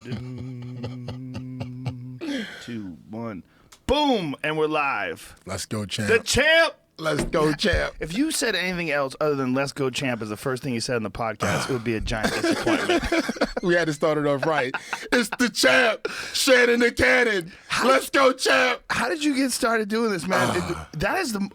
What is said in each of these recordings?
Two, one, boom, and we're live. Let's go, champ. The champ. Let's go, champ. If you said anything else other than "Let's go, champ" as the first thing you said in the podcast, it would be a giant disappointment. We had to start it off right. It's the champ, Shannon the Cannon. Let's go, champ. How did you get started doing this, man? That is the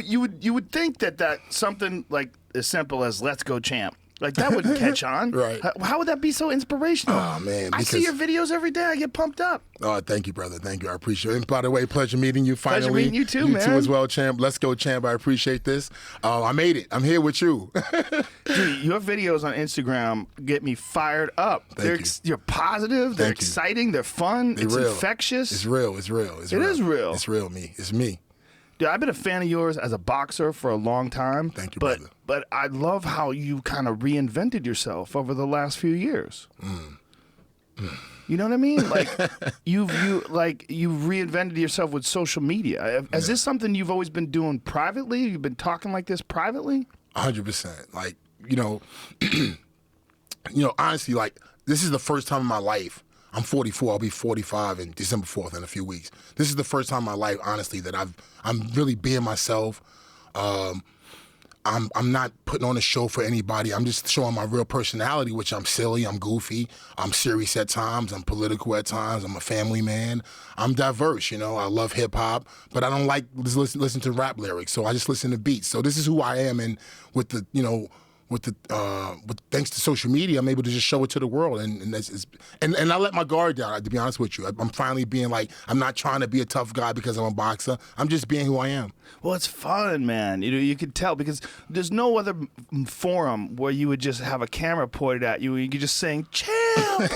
you would think that something like as simple as "Let's go, champ." Like, that would catch on. Right. How would that be so inspirational? Oh, man. I see your videos every day. I get pumped up. Oh, thank you, brother. Thank you. I appreciate it. And by the way, pleasure meeting you finally. Pleasure meeting you too, man. You too as well, champ. Let's go, champ. I appreciate this. I made it. I'm here with you. Dude, your videos on Instagram get me fired up. Thank you. You're positive. They're Thank you. exciting. They're fun. It's real. infectious. It's real. It's real. It is real. It's real, me. It's me. Dude, I've been a fan of yours as a boxer for a long time. Thank you, but, brother. But I love how you kind of reinvented yourself over the last few years. You know what I mean? Like you've reinvented yourself with social media. Is this something you've always been doing privately? You've been talking like this privately? 100%. Like, honestly, like, this is the first time in my life. I'm 44. I'll be 45 in December 4th in a few weeks. This is the first time in my life, honestly, that I'm really being myself. I'm not putting on a show for anybody. I'm just showing my real personality, which I'm silly, I'm goofy, I'm serious at times, I'm political at times, I'm a family man. I'm diverse, I love hip hop, but I don't like listen to rap lyrics, so I just listen to beats. So this is who I am, and with thanks to social media, I'm able to just show it to the world, and I let my guard down. To be honest with you, I'm finally being like, I'm not trying to be a tough guy because I'm a boxer. I'm just being who I am. Well, it's fun, man. You could tell because there's no other forum where you would just have a camera pointed at you and you could just saying "champ,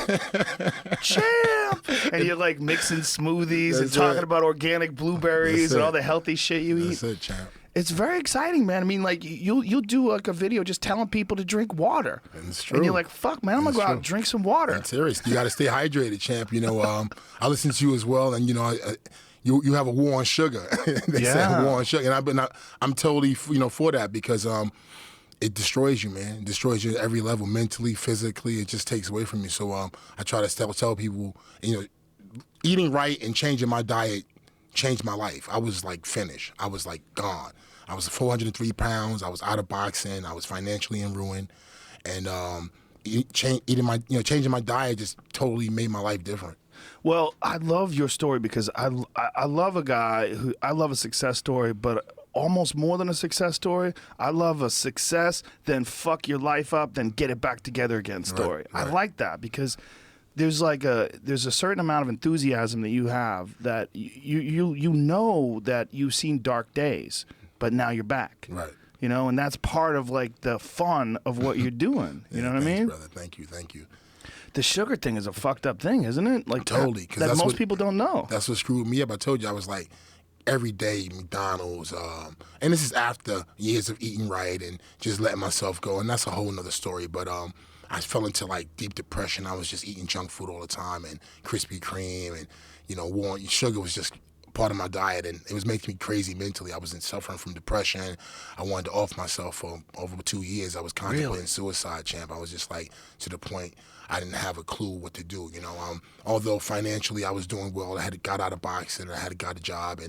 champ," and you're like mixing smoothies and talking about organic blueberries and all the healthy shit you eat. That's it, champ. It's very exciting, man. I mean, like, you'll do like a video just telling people to drink water. It's true. And you're like, fuck, man, I'm going to go out and drink some water. It's serious. You got to stay hydrated, champ. I listen to you as well, and, you have a war on sugar. They say a war on sugar. And I'm totally, for that because it destroys you, man. It destroys you at every level, mentally, physically. It just takes away from you. So I try to tell people, eating right and changing my diet changed my life. I was like finished. I was like gone. I was 403 pounds. I was out of boxing. I was financially in ruin, and changing my diet just totally made my life different. Well, I love your story because I love a guy who I love a success story, but almost more than a success story. I love a success, then fuck your life up, then get it back together again story. Right. I like that because there's a certain amount of enthusiasm that you have that you know that you've seen dark days, but now you're back. Right. And that's part of like the fun of what you're doing. You know what I mean? Brother. Thank you. The sugar thing is a fucked up thing, isn't it? Like totally, that most people don't know. That's what screwed me up. I told you I was like every day McDonald's, and this is after years of eating right and just letting myself go, and that's a whole nother story. But I fell into like deep depression. I was just eating junk food all the time and Krispy Kreme and sugar was just part of my diet, and it was making me crazy mentally. I was suffering from depression. I wanted to off myself for over 2 years. I was contemplating suicide, champ. I was just like to the point I didn't have a clue what to do. Although financially I was doing well, I had got out of boxing, I had got a job,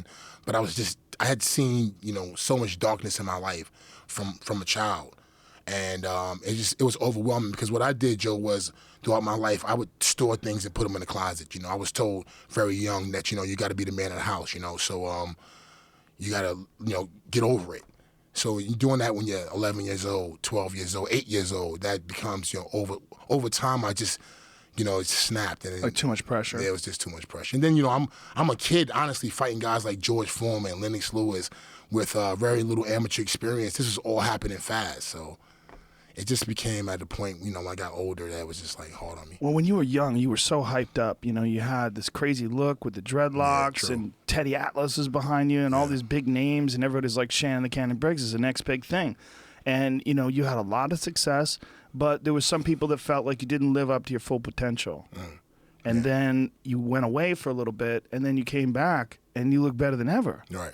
but I had seen so much darkness in my life from a child. And it was overwhelming because what I did, Joe, was throughout my life, I would store things and put them in the closet. I was told very young that, you got to be the man of the house, so you got to, get over it. So you're doing that when you're 11 years old, 12 years old, 8 years old, that becomes, over time, I just, it snapped. And like too much pressure. Yeah, it was just too much pressure. And then, I'm a kid, honestly, fighting guys like George Foreman and Lennox Lewis with very little amateur experience. This was all happening fast, so it just became at the point, when I got older, that was just like hard on me. Well, when you were young, you were so hyped up. You had this crazy look with the dreadlocks and Teddy Atlas is behind you and all these big names, and everybody's like Shannon the Cannon Briggs is the next big thing. And, you had a lot of success, but there was some people that felt like you didn't live up to your full potential. And then you went away for a little bit, and then you came back, and you look better than ever. Right.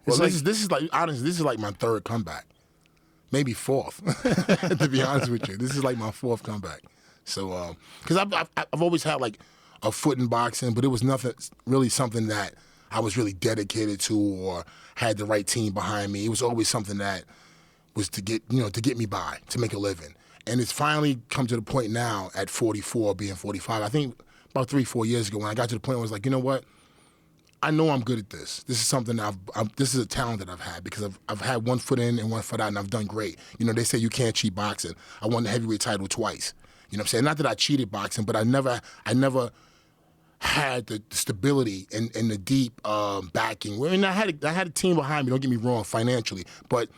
Well, this is like, honestly, this is like my third comeback. Maybe fourth, to be honest with you. This is like my fourth comeback. So, because I've always had like a foot in boxing, but it was nothing really something that I was really dedicated to or had the right team behind me. It was always something that was to get me by, to make a living. And it's finally come to the point now at 44, being 45. I think about 3-4 years ago when I got to the point where I was like, you know what? I know I'm good at this. This is something this is a talent that I've had because I've had one foot in and one foot out, and I've done great. You know, they say you can't cheat boxing. I won the heavyweight title twice. You know what I'm saying? Not that I cheated boxing, but I never had the stability and the deep backing. I mean, I had a team behind me. Don't get me wrong, financially, but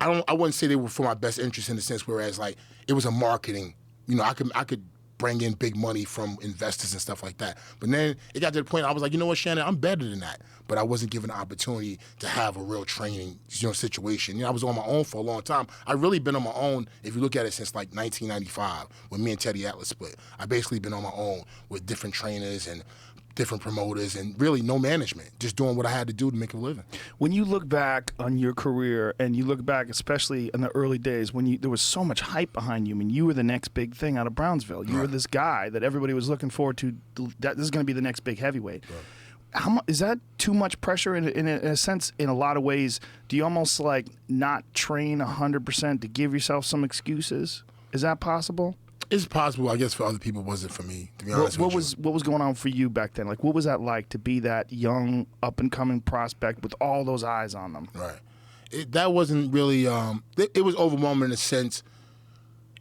I wouldn't say they were for my best interest in the sense. Whereas like it was a marketing. You know, I could bring in big money from investors and stuff like that. But then it got to the point I was like, you know what, Shannon, I'm better than that. But I wasn't given the opportunity to have a real training, situation. You know, I was on my own for a long time. I've really been on my own, if you look at it, since like 1995 when me and Teddy Atlas split. I basically been on my own with different trainers and different promoters and really no management, just doing what I had to do to make a living. When you look back on your career and you look back, especially in the early days when there was so much hype behind you, I mean, you were the next big thing out of Brownsville. You were this guy that everybody was looking forward to, that this is going to be the next big heavyweight. Right. Is that too much pressure in a sense? In a lot of ways, do you almost like not train 100% to give yourself some excuses? Is that possible? It's possible. I guess for other people, it wasn't for me, to be honest with you. What was going on for you back then? Like, what was that like to be that young, up-and-coming prospect with all those eyes on them? Right. That wasn't really it was overwhelming in a sense.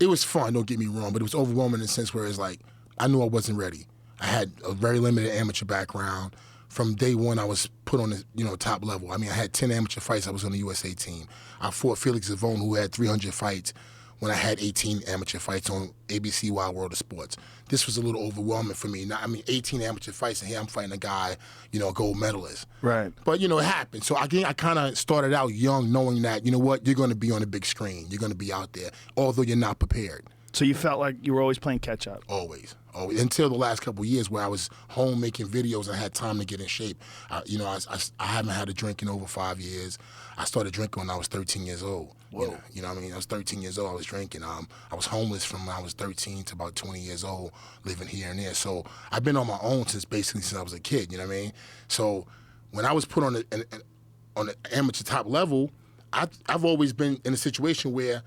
It was fun, don't get me wrong, but it was overwhelming in a sense where it's like I knew I wasn't ready. I had a very limited amateur background. From day one, I was put on the top level. I mean, I had 10 amateur fights. I was on the USA team. I fought Felix Zavone, who had 300 fights, when I had 18 amateur fights on ABC Wild World of Sports. This was a little overwhelming for me. Now, I mean, 18 amateur fights, and here I'm fighting a guy, a gold medalist. Right. But, it happened. So I kind of started out young knowing that, you know what, you're going to be on the big screen. You're going to be out there, although you're not prepared. So you felt like you were always playing catch-up? Always. Until the last couple of years where I was home making videos and had time to get in shape. I haven't had a drink in over 5 years. I started drinking when I was 13 years old. Whoa. You know what I mean? I was 13 years old, I was drinking. I was homeless from when I was 13 to about 20 years old, living here and there. So I've been on my own since I was a kid, you know what I mean? So when I was put on the amateur top level, I've always been in a situation where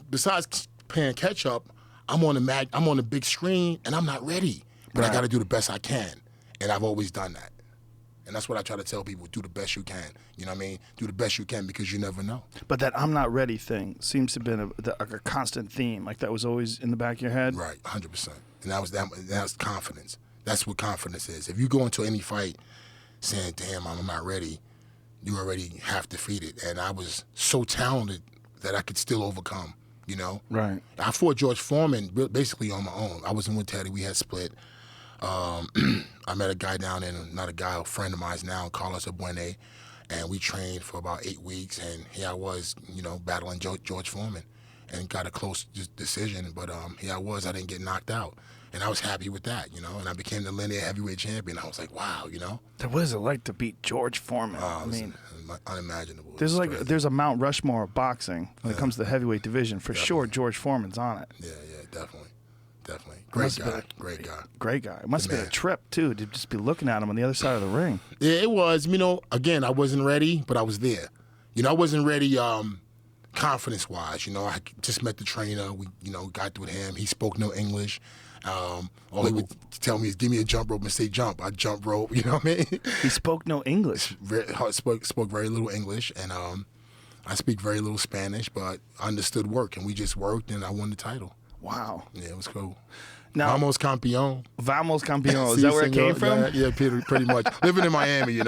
besides playing catch up, I'm on the big screen and I'm not ready. But I got to do the best I can. And I've always done that. And that's what I try to tell people, do the best you can. You know what I mean? Do the best you can because you never know. But that I'm not ready thing seems to have been a constant theme. Like that was always in the back of your head? Right, 100%. And that was confidence. That's what confidence is. If you go into any fight saying, damn, I'm not ready, you already half defeated. And I was so talented that I could still overcome, Right. I fought George Foreman basically on my own. I wasn't with Teddy. We had split. I met a guy down there, not a guy, a friend of mine now, Carlos Abuene, and we trained for about 8 weeks, and here I was, battling George Foreman, and got a close decision, but here I didn't get knocked out, and I was happy with that, and I became the linear heavyweight champion. I was like, wow, What is it like to beat George Foreman? I mean, unimaginable. There's a Mount Rushmore of boxing when it comes to the heavyweight division. For sure, George Foreman's on it. Yeah, definitely. Great guy. It must have been a trip, too, to just be looking at him on the other side of the ring. Yeah, it was. Again, I wasn't ready, but I was there. I wasn't ready confidence-wise. I just met the trainer. We, got with him. He spoke no English. All he would tell me is, give me a jump rope and say jump. I jump rope, you know what I mean? He spoke no English? Spoke very little English, and I speak very little Spanish, but understood work, and we just worked, and I won the title. Wow. Yeah, it was cool. Now, Vamos Campeón. Vamos Campeón. Is that where it came from? Yeah, pretty much. Living in Miami,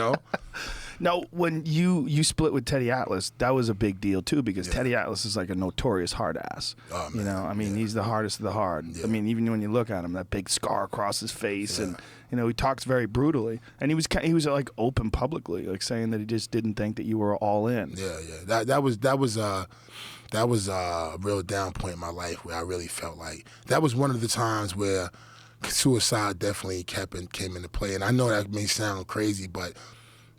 Now, when you split with Teddy Atlas, that was a big deal, too, because Teddy Atlas is like a notorious hard ass. Oh, man. He's the hardest of the hard. Yeah. I mean, even when you look at him, that big scar across his face, and, he talks very brutally. And he was like open publicly, like saying that he just didn't think that you were all in. Yeah. That was a real down point in my life where I really felt like that was one of the times where suicide definitely came into play. And I know that may sound crazy, but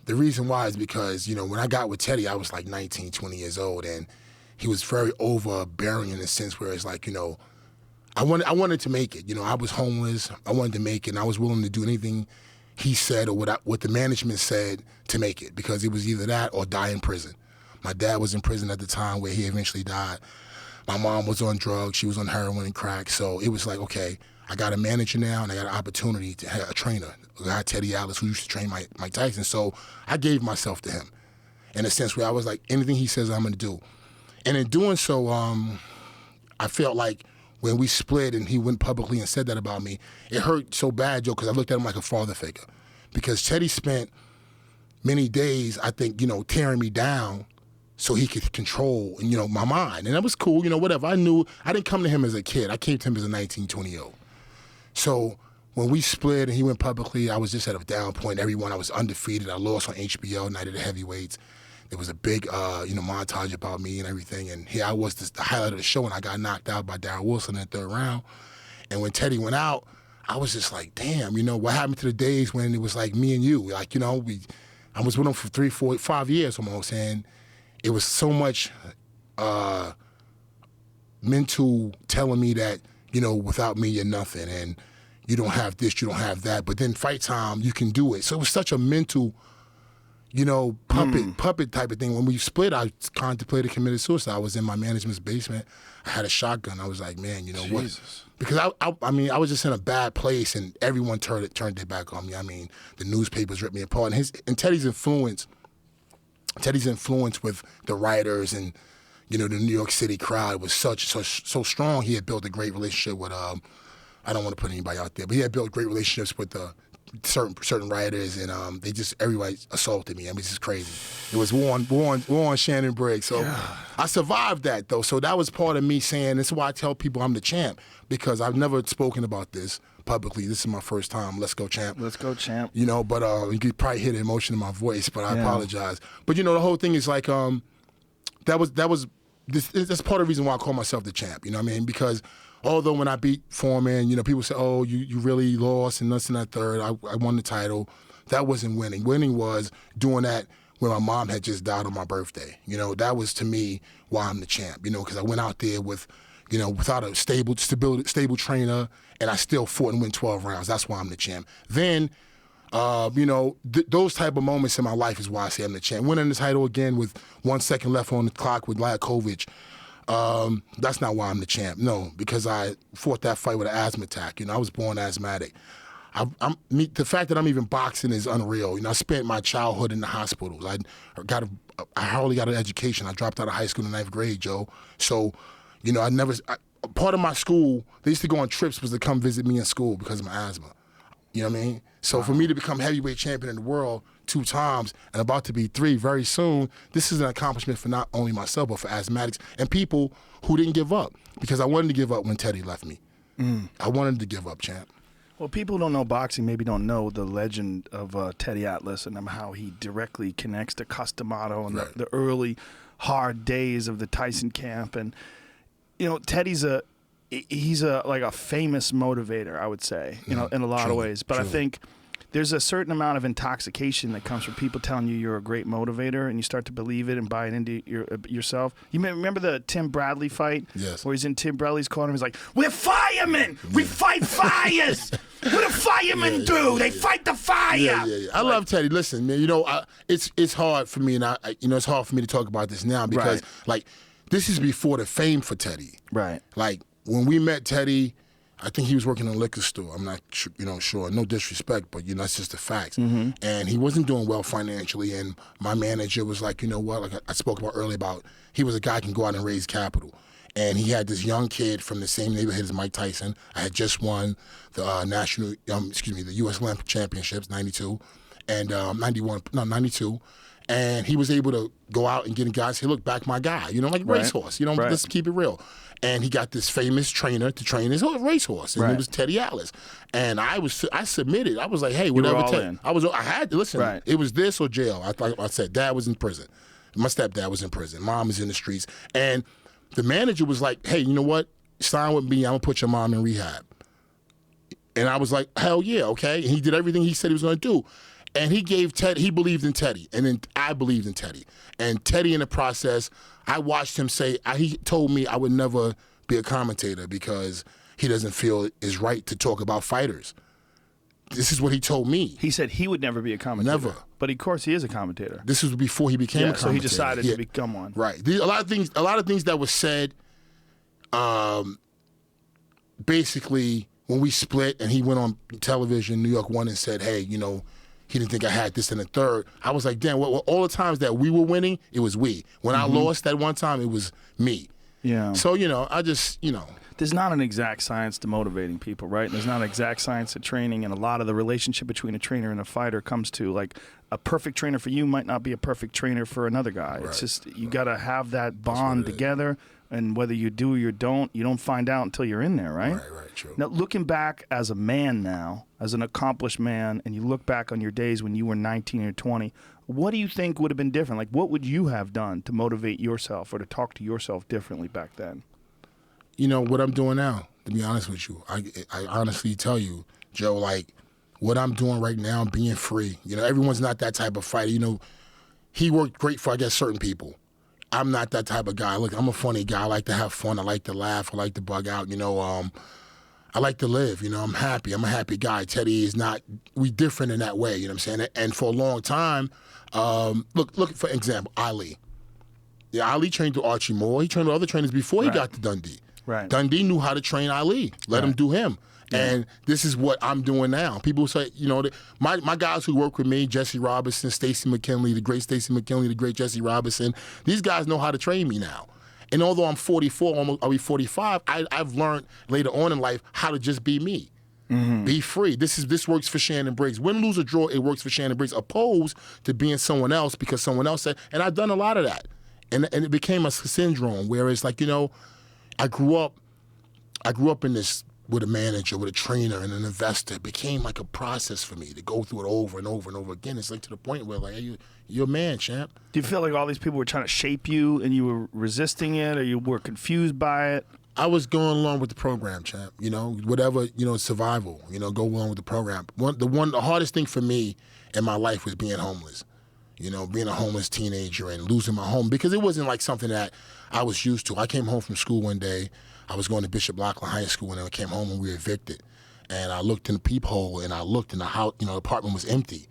the reason why is because, when I got with Teddy, I was like 19, 20 years old, and he was very overbearing in the sense where it's like, I wanted to make it. You know, I was homeless. I wanted to make it, and I was willing to do anything he said or what the management said to make it, because it was either that or die in prison. My dad was in prison at the time where he eventually died. My mom was on drugs. She was on heroin and crack. So it was like, okay, I got a manager now, and I got an opportunity to have a trainer, a guy, Teddy Atlas, who used to train Mike Tyson. So I gave myself to him in a sense where I was like, anything he says, I'm going to do. And in doing so, I felt like when we split and he went publicly and said that about me, it hurt so bad, Joe, because I looked at him like a father figure. Because Teddy spent many days, I think, you know, tearing me down so he could control, you know, my mind. And that was cool, you know, whatever. I knew, I didn't come to him as a kid. I came to him as a 19, 20-year-old. So when we split and he went publicly, I was just at a down point. Everyone, I was undefeated. I lost on HBO, Night of the Heavyweights. There was a big, montage about me and everything. And here I was, the highlight of the show, and I got knocked out by Darryl Wilson in the third round. And when Teddy went out, I was just like, damn, you know, what happened to the days when it was like me and you? Like, you know, I was with him for 3, 4, 5 years almost, and it was so much mental telling me that, you know, without me, you're nothing, and you don't have this, you don't have that. But then fight time, you can do it. So it was such a mental, you know, puppet type of thing. When we split, I contemplated committing suicide. I was in my management's basement. I had a shotgun. I was like, man, you know what? Because I mean, I was just in a bad place, and everyone turned their back on me. I mean, the newspapers ripped me apart. And Teddy's influence with the writers and, you know, the New York City crowd was so strong. He had built a great relationship with I don't want to put anybody out there, but he had built great relationships with certain writers, and everybody assaulted me. I mean, this is crazy. It was war on Shannon Briggs. So I survived that, though. So that was part of me saying, this is why I tell people I'm the champ, because I've never spoken about this publicly. This is my first time. Let's go, champ. Let's go, champ. You know, but you could probably hear the emotion in my voice, but I apologize. But, you know, the whole thing is like, that's part of the reason why I call myself the champ, you know what I mean? Because although when I beat Foreman, you know, people say, oh, you really lost and this and that third. I won the title. That wasn't winning. Winning was doing that when my mom had just died on my birthday. You know, that was to me why I'm the champ, you know, because I went out there with, you know, without a stable trainer, and I still fought and win 12 rounds. That's why I'm the champ. Then, you know, those type of moments in my life is why I say I'm the champ. Winning the title again with 1 second left on the clock with Liakovic, that's not why I'm the champ. No, because I fought that fight with an asthma attack. You know, I was born asthmatic. The fact that I'm even boxing is unreal. You know, I spent my childhood in the hospitals. I hardly got an education. I dropped out of high school in the 9th grade, Joe. So, you know, part of my school, they used to go on trips, was to come visit me in school because of my asthma. You know what I mean? So for me to become heavyweight champion in the world 2 times and about to be 3 very soon, this is an accomplishment for not only myself, but for asthmatics and people who didn't give up. Because I wanted to give up when Teddy left me. I wanted to give up, champ. Well, people who don't know boxing maybe don't know the legend of Teddy Atlas and how he directly connects to Cus D'Amato and the early hard days of the Tyson camp. And, you know, Teddy's he's like a famous motivator, I would say, you know, in a lot of ways. But I think there's a certain amount of intoxication that comes from people telling you you're a great motivator, and you start to believe it and buy it into yourself. You remember the Tim Bradley fight? Yes. Where he's in Tim Bradley's corner. He's like, "We're firemen. We fight fires. What do firemen do? They fight the fire." Yeah. I love Teddy. Listen, man. You know, it's hard for me, and it's hard for me to talk about this now because, like, this is before the fame for Teddy. Right. Like, when we met Teddy, I think he was working in a liquor store. I'm not sure. No disrespect, but, you know, that's just the facts. And he wasn't doing well financially. And my manager was like, you know what? Like I spoke about earlier about, he was a guy who can go out and raise capital. And he had this young kid from the same neighborhood as Mike Tyson. I had just won the the U.S. Olympic Championships, 92, and 92. And he was able to go out and get guys, hey, look, back my guy, you know, like racehorse, you know, let's keep it real. And he got this famous trainer to train his racehorse, and it was Teddy Atlas. And I submitted. I was like, hey, whatever. I had to listen. Right. It was this or jail. I said, Dad was in prison. My stepdad was in prison. Mom was in the streets. And the manager was like, hey, you know what? Sign with me. I'm gonna put your mom in rehab. And I was like, hell yeah, okay. And he did everything he said he was gonna do. And he believed in Teddy, and then I believed in Teddy. And Teddy, in the process, I watched him say, he told me I would never be a commentator because he doesn't feel is right to talk about fighters. This is what he told me. He said he would never be a commentator. Never. But of course he is a commentator. This was before he became a commentator. So he decided to become one. Right. A lot of things that were said, basically, when we split and he went on television, New York One, and said, hey, he didn't think I had this and the third. I was like, damn, well, all the times that we were winning, it was we. When I lost that one time, it was me. Yeah. So, I just, There's not an exact science to motivating people, right? There's not an exact science to training, and a lot of the relationship between a trainer and a fighter comes to, like, a perfect trainer for you might not be a perfect trainer for another guy. Right. It's just, you got to have that bond together, and whether you do or you don't find out until you're in there, right? Right, true. Now, looking back as a man now, as an accomplished man, and you look back on your days when you were 19 or 20, what do you think would have been different? Like, what would you have done to motivate yourself or to talk to yourself differently back then? What I'm doing now, to be honest with you. I honestly tell you, Joe, like, what I'm doing right now, being free. Everyone's not that type of fighter. He worked great for, I guess, certain people. I'm not that type of guy. Look, I'm a funny guy. I like to have fun. I like to laugh. I like to bug out. I like to live. I'm happy. I'm a happy guy. Teddy is not. We different in that way. You know what I'm saying? And for a long time, look for example, Ali. Yeah, Ali trained to Archie Moore. He trained with other trainers before he got to Dundee. Right. Dundee knew how to train Ali. Let him do him. Yeah. And this is what I'm doing now. People say, my guys who work with me, Jesse Robinson, Stacey McKinley, the great Stacey McKinley, the great Jesse Robinson, these guys know how to train me now. And although I'm 44, almost I'll be 45, I've learned later on in life how to just be me. Mm-hmm. Be free. This works for Shannon Briggs. Win, lose, or draw, it works for Shannon Briggs, opposed to being someone else because someone else said, and I've done a lot of that. And it became a syndrome, whereas, like, I grew up in this with a manager, with a trainer, and an investor. It became like a process for me to go through it over and over and over again. It's like to the point where, like, hey, you're a man, champ. Do you feel like all these people were trying to shape you and you were resisting it, or you were confused by it? I was going along with the program, champ. Whatever, survival. Go along with the program. The hardest thing for me in my life was being homeless. Being a homeless teenager and losing my home, because it wasn't like something that I was used to. I came home from school one day. I was going to Bishop Loughlin High School, and I came home and we were evicted. And I looked in the peephole, and I looked in the house. The apartment was empty.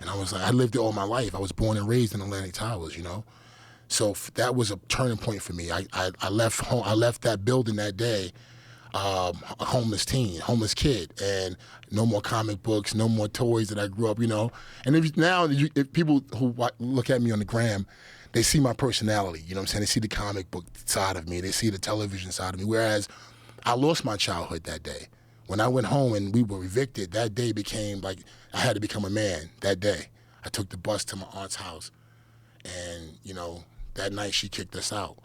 And I was like, I lived there all my life. I was born and raised in Atlantic Towers, So that was a turning point for me. I left home. I left that building that day, a homeless kid, and no more comic books, no more toys that I grew up, And if people who look at me on the gram, they see my personality, you know what I'm saying? They see the comic book side of me. They see the television side of me, whereas I lost my childhood that day. When I went home and we were evicted, that day became like I had to become a man that day. I took the bus to my aunt's house, and, that night she kicked us out.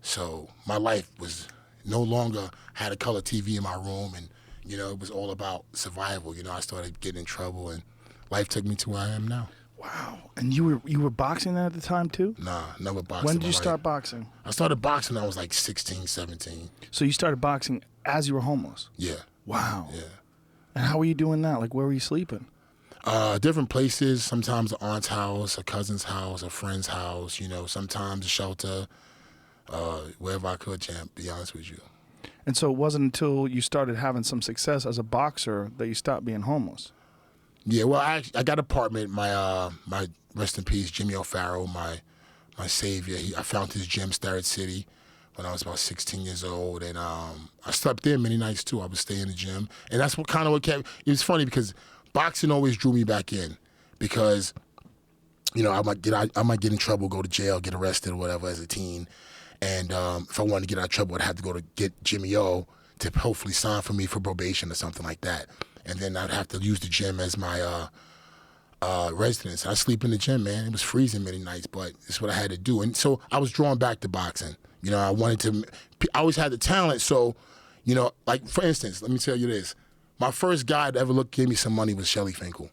So my life was no longer had a color TV in my room, and, it was all about survival. I started getting in trouble, and life took me to where I am now. Wow. And you were boxing then at the time too? Nah, never boxed. When did you start boxing? I started boxing when I was like 16, 17. So you started boxing as you were homeless? Yeah. Wow. Yeah. And how were you doing that? Like, where were you sleeping? Different places, sometimes an aunt's house, a cousin's house, a friend's house, sometimes a shelter, wherever I could, champ, be honest with you. And so it wasn't until you started having some success as a boxer that you stopped being homeless? Yeah, well, I got an apartment. My rest in peace, Jimmy O'Farrell, my savior. I found his gym, Starrett City, when I was about 16 years old, and I slept there many nights too. I would stay in the gym, and that's what kept. It was funny because boxing always drew me back in, because I might get in trouble, go to jail, get arrested or whatever as a teen, and if I wanted to get out of trouble, I'd have to go to get Jimmy O to hopefully sign for me for probation or something like that. And then I'd have to use the gym as my residence. I sleep in the gym, man. It was freezing many nights, but it's what I had to do. And so I was drawn back to boxing. I wanted to. I always had the talent. So, like for instance, let me tell you this: my first guy that ever gave me some money was Shelly Finkel.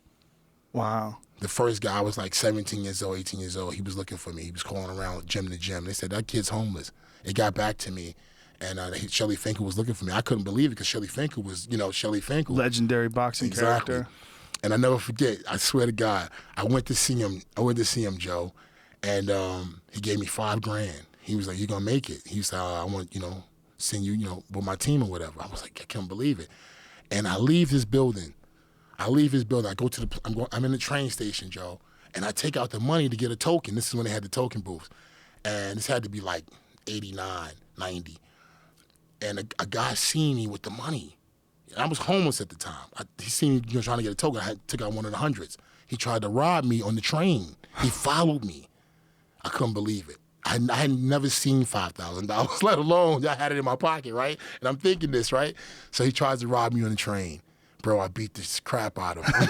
Wow. The first guy, I was like 17 years old, 18 years old. He was looking for me. He was calling around gym to gym. They said that kid's homeless. It got back to me. And Shelly Finkel was looking for me. I couldn't believe it because Shelly Finkel was, Shelly Finkel. Legendary boxing character. And I never forget, I swear to God, I went to see him, Joe, and he gave me $5,000. He was like, "You're going to make it." He was like, "I want, send you, with my team or whatever. I was like, I can't believe it. And I leave his building. I go to I'm in the train station, Joe, and I take out the money to get a token. This is when they had the token booths. And this had to be like 89, 90. And a guy seen me with the money. I was homeless at the time. He seen me trying to get a token. I took out one of the hundreds. He tried to rob me on the train. He followed me. I couldn't believe it. I had never seen $5,000, let alone I had it in my pocket, right? And I'm thinking this, right? So he tries to rob me on the train. Bro, I beat this crap out of him.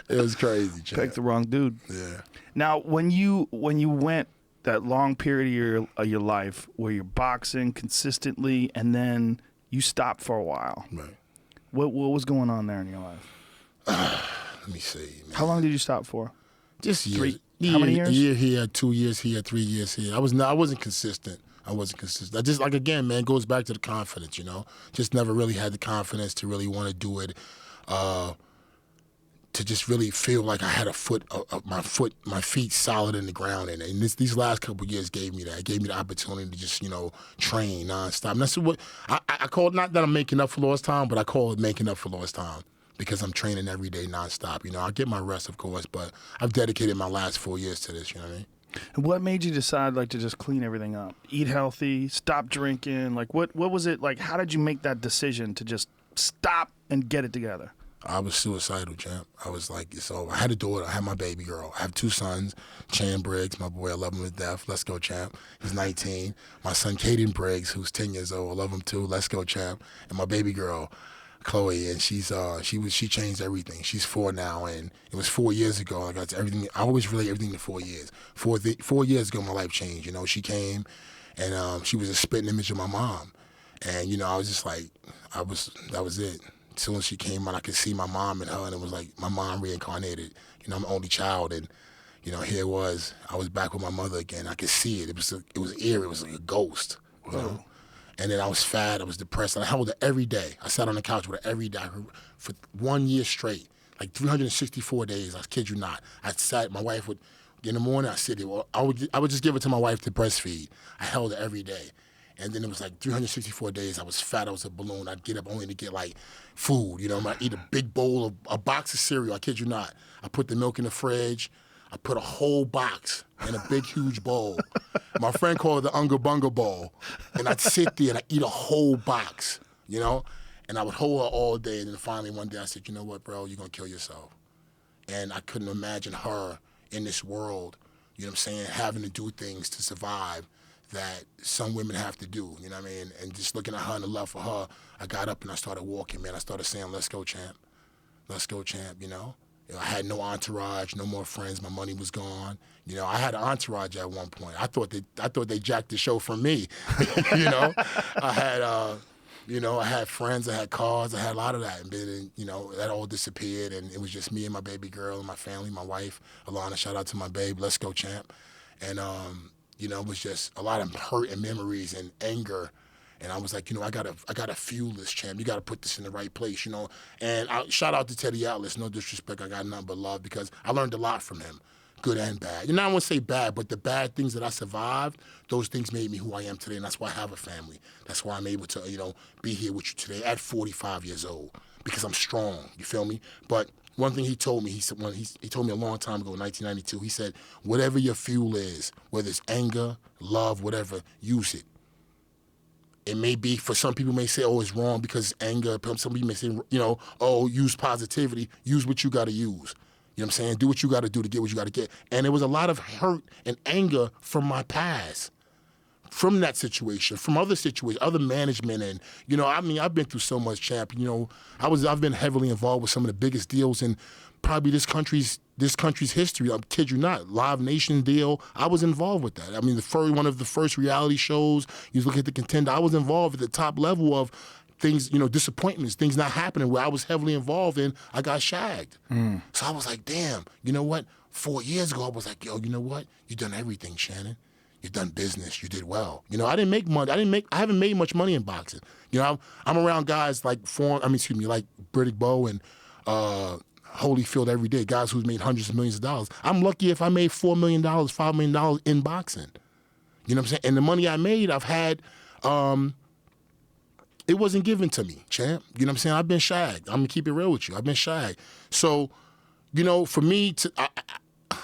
It was crazy, Chad. Picked the wrong dude. Yeah. Now, when you went that long period of your life where you're boxing consistently and then you stopped for a while, Right. What was going on there in your life? Let me see, man. How long did you stop for? Just years. How many years? A year here, 2 years here, 3 years here. I wasn't consistent. I just, like, again, man, it goes back to the confidence, Just never really had the confidence to really want to do it, to just really feel like I had my feet solid in the ground. And these last couple of years gave me that. It gave me the opportunity to just, train nonstop. And that's what I call it, not that I'm making up for lost time, but I call it making up for lost time. Because I'm training every day nonstop. I get my rest, of course, but I've dedicated my last 4 years to this, you know what I mean? And what made you decide to just clean everything up? Eat healthy, stop drinking? What was it like? How did you make that decision to just stop and get it together? I was suicidal, champ. I was like, so I had a daughter. I had my baby girl. I have 2 sons. Shannon Briggs, my boy, I love him to death. Let's go, champ. He's 19. My son, Shannon Briggs, who's 10 years old. I love him too. Let's go, champ. And my baby girl, Chloe, and she changed everything. She's 4 now, and it was 4 years ago. I got to everything. I always relate everything to 4 years. 4 years ago, my life changed. She came, and she was a spitting image of my mom, and I was just like, that was it. As soon as she came out, I could see my mom and her, and it was like my mom reincarnated. I'm the only child, and here it was. I was back with my mother again. I could see it. It was eerie. It was like a ghost. And then I was fat, I was depressed, and I held it every day. I sat on the couch with her every day for 1 year straight, like 364 days, I kid you not. I sat, my wife would, in the morning, I would just give it to my wife to breastfeed. I held it every day. And then it was like 364 days, I was fat, I was a balloon. I'd get up only to get food, I'd eat a big bowl of a box of cereal, I kid you not. I put the milk in the fridge. I put a whole box in a big, huge bowl. My friend called it the Unga Bunga bowl. And I'd sit there and I'd eat a whole box, And I would hold her all day. And then finally one day I said, you know what, bro, you're going to kill yourself. And I couldn't imagine her in this world, having to do things to survive that some women have to do, you know what I mean? And just looking at her and the love for her, I got up and I started walking, man. I started saying, let's go, champ. Let's go, champ, I had no entourage, no more friends. My money was gone. I had an entourage at one point. I thought they jacked the show from me. I had friends. I had cars. I had a lot of that, and then that all disappeared, and it was just me and my baby girl and my family, my wife, Alana. Shout out to my babe. Let's go, champ. And it was just a lot of hurt and memories and anger. And I was like, I gotta fuel this, champ. You gotta put this in the right place, And shout out to Teddy Atlas. No disrespect, I got nothing but love because I learned a lot from him, good and bad. I don't want to say bad, but the bad things that I survived, those things made me who I am today, and that's why I have a family. That's why I'm able to, be here with you today at 45 years old because I'm strong. You feel me? But one thing he told me, he told me a long time ago in 1992. He said, whatever your fuel is, whether it's anger, love, whatever, use it. It may be, for some people may say, oh, it's wrong because it's anger. Some people may say, oh, use positivity. Use what you got to use. You know what I'm saying? Do what you got to do to get what you got to get. And there was a lot of hurt and anger from my past, from that situation, from other situations, other management. And, I've been through so much, champ. I've been heavily involved with some of the biggest deals in probably this country's history. I kid you not. Live Nation deal. I was involved with that. One of the first reality shows. You look at The Contender. I was involved at the top level of things, disappointments, things not happening where I was heavily involved in. I got shagged. So I was like, damn. You know what? 4 years ago, I was like, yo, you know what? You done everything, Shannon. You done business. You did well. I didn't make money. I haven't made much money in boxing. I'm around guys like Riddick Bowe and Holyfield every day, guys who's made hundreds of millions of dollars. I'm lucky if I made $4 million, $5 million in boxing. You know what I'm saying? And the money I made, I've had it wasn't given to me, champ. You know what I'm saying? I've been shagged. I'm gonna keep it real with you. I've been shagged. So, you know, for me to,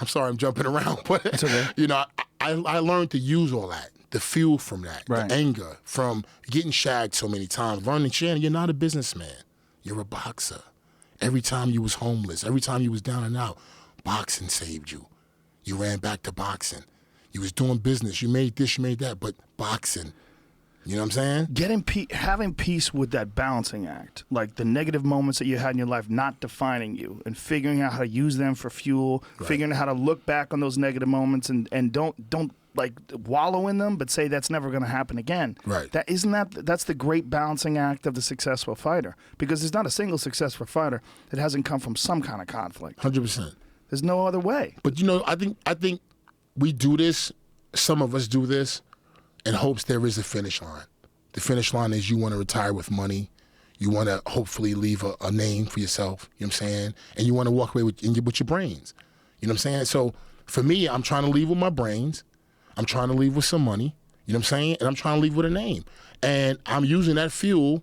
I'm sorry, I'm jumping around, but It's okay. you know, I learned to use all that, the fuel from that, Right. the anger from getting shagged so many times. Learning, Shannon, you're not a businessman. You're a boxer. Every time you was homeless, every time you was down and out, boxing saved you. You ran back to boxing. You was doing business. You made this, you made that, but boxing. You know what I'm saying? Having peace with that balancing act, like the negative moments that you had in your life not defining you, and figuring out how to use them for fuel, figuring out how to look back on those negative moments and don't like wallow in them, but say that's never going to happen again. Right. That's the great balancing act of the successful fighter, because there's not a single successful fighter that hasn't come from some kind of conflict. 100%. There's no other way. But you know, I think we do this. Some of us do this in hopes there is a finish line. The finish line is you want to retire with money. You want to hopefully leave a name for yourself. You know what I'm saying? And you want to walk away with your brains. You know what I'm saying? So for me, I'm trying to leave with my brains. I'm trying to leave with some money. You know what I'm saying? And I'm trying to leave with a name. And I'm using that fuel.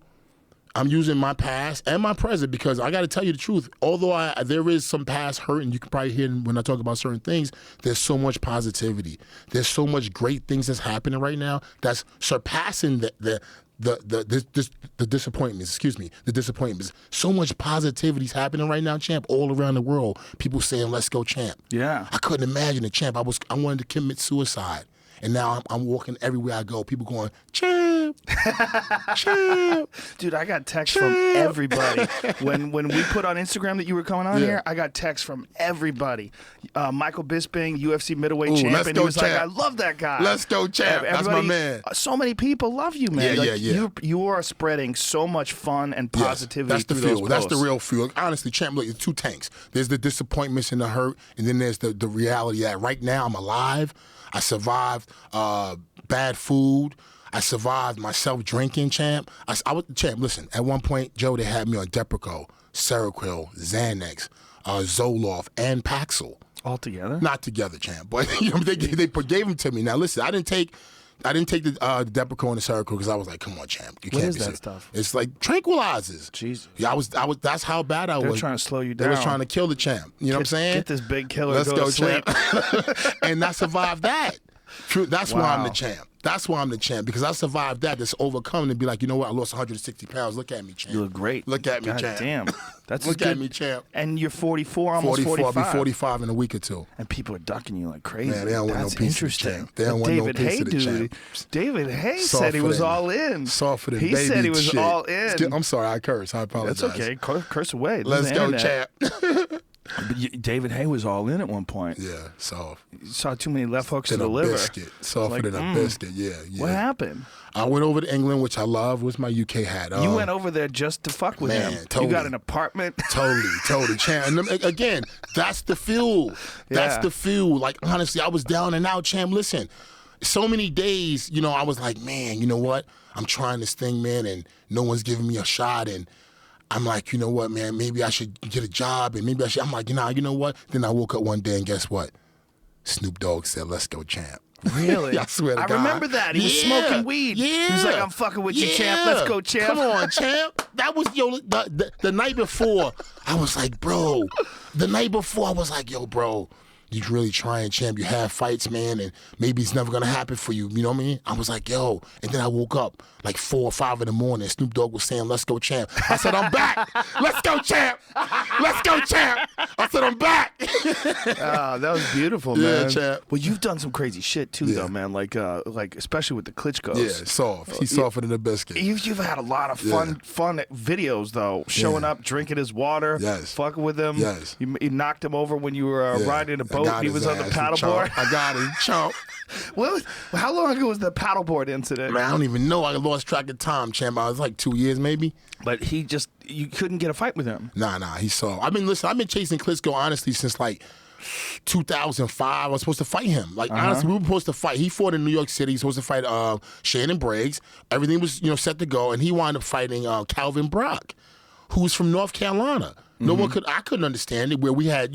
I'm using my past and my present, because I got to tell you the truth. Although there is some past hurt, and you can probably hear when I talk about certain things, there's so much positivity. There's so much great things that's happening right now that's surpassing the disappointments. Excuse me, the disappointments. So much positivity's happening right now, champ, all around the world. People saying, "Let's go, champ." Yeah. I couldn't imagine it, champ. I wanted to commit suicide. And now I'm walking everywhere I go. People going, champ, champ. Dude, I got texts from everybody. When we put on Instagram that you were coming on here, I got texts from everybody. Michael Bisping, UFC middleweight champion. Let's go, He was like, champ. I love that guy. Let's go, champ. That's my man. So many people love you, man. Yeah, yeah. You are spreading so much fun and positivity. That's the through fuel. those That's the posts. real fuel. Honestly, champ, look, it's two tanks. There's the disappointments and the hurt, and then there's the reality that right now I'm alive. I survived bad food. I survived myself drinking, champ. I was champ. Listen, at one point, Joe, they had me on Depakote, Seroquel, Xanax, Zoloft, and Paxil. All together? Not together, champ. But you know, they gave them to me. Now, listen, I didn't take the Depakote and the Seroquel because I was like, come on, champ. You What can't is be that serious. stuff? It's like tranquilizers. Jesus. Yeah, I was. That's how bad I was. They're trying to slow you down. They was trying to kill the champ. You know what I'm saying? Get this big killer. Let's go, to sleep. champ. And I survived that. True. That's why I'm the Wow. champ. That's why I'm the champ, because I survived that. That's overcome and be like, you know what? I lost 160 pounds. Look at me, champ. You look great. Look at me, God champ. damn. That's Look good. at me, champ. And you're 44, almost 44. I'll 45. be 45 in a week or two. And people are ducking you like crazy. Man, they don't want no That's piece of the interesting. champ. They don't want no David piece Hay, of the dude. champ. David Hay Soft said he for was them. all in. Soft for the He baby said he was shit. all in. I'm sorry, I cursed. I apologize. That's okay. Curse away. This Let's is the go, internet. champ. But David Hay was all in at one point. Yeah, soft. You saw too many left hooks to Than the a liver. biscuit. Softer Like, than a biscuit. Yeah, yeah. What happened? I went over to England, which I love. Was my UK hat? You went over there just to fuck with man, him. totally. You got an apartment. Totally, champ. And again, that's the fuel. That's Yeah. the fuel. Like, honestly, I was down and out, champ. Listen, so many days, you know, I was like, man, you know what? I'm trying this thing, man, and no one's giving me a shot. And I'm like, you know what, man? Maybe I should get a job, and maybe I should. I'm like, you know what? Then I woke up one day, and guess what? Snoop Dogg said, "Let's go, champ." Really? I swear to God. I remember that. He was smoking weed. Yeah. He was like, I'm fucking with you, champ. Let's go, champ. Come on, champ. That was, the night before, I was like, bro. The night before, I was like, yo, bro, you really trying, champ. You have fights, man, and maybe it's never going to happen for you. You know what I mean? I was like, yo. And then I woke up like 4 or 5 in the morning. Snoop Dogg was saying, let's go, champ. I said, I'm back. Let's go, champ. Let's go, champ. I said, I'm back. Oh, that was beautiful, Yeah, man. champ. Well, you've done some crazy shit too, Yeah. though, man. Like especially with the Klitschko's. Yeah, soft. He's softer than a biscuit. You've had a lot of fun videos though. Showing up, drinking his water, Yes. fucking with him. Yes. You knocked him over when you were Yeah. riding a I boat. got And he his was on the ass, paddleboard. chomp. I got him, chomp. How long ago was the paddleboard incident? Man, I don't even know. I lost track of time, champ. I was like 2 years maybe. But you couldn't get a fight with him. Nah, he's soft. I've been chasing Klitschko honestly since like 2005. I was supposed to fight him. Like honestly, we were supposed to fight. He fought in New York City. He was supposed to fight Shannon Briggs. Everything was set to go, and he wound up fighting Calvin Brock, who's from North Carolina. I couldn't understand it. Where we had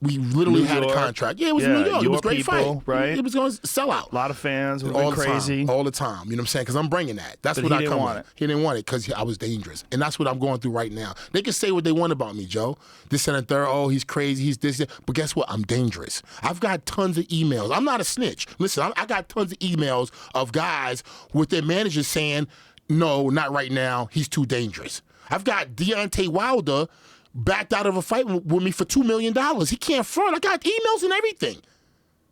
We literally New had a York. contract. Yeah, it was Yeah, New York. It your was a great people, fight. right? It was going to sell out. A lot of fans would All have the been crazy. time, all the time. You know what I'm saying? Because I'm bringing that. That's But what he I didn't come want with. it. He didn't want it because I was dangerous, and that's what I'm going through right now. They can say what they want about me, Joe. This and the third. Oh, he's crazy. He's this. But guess what? I'm dangerous. I've got tons of emails. I'm not a snitch. Listen, I got tons of emails of guys with their managers saying, "No, not right now. He's too dangerous." I've got Deontay Wilder backed out of a fight with me for $2 million. He can't front. I got emails and everything.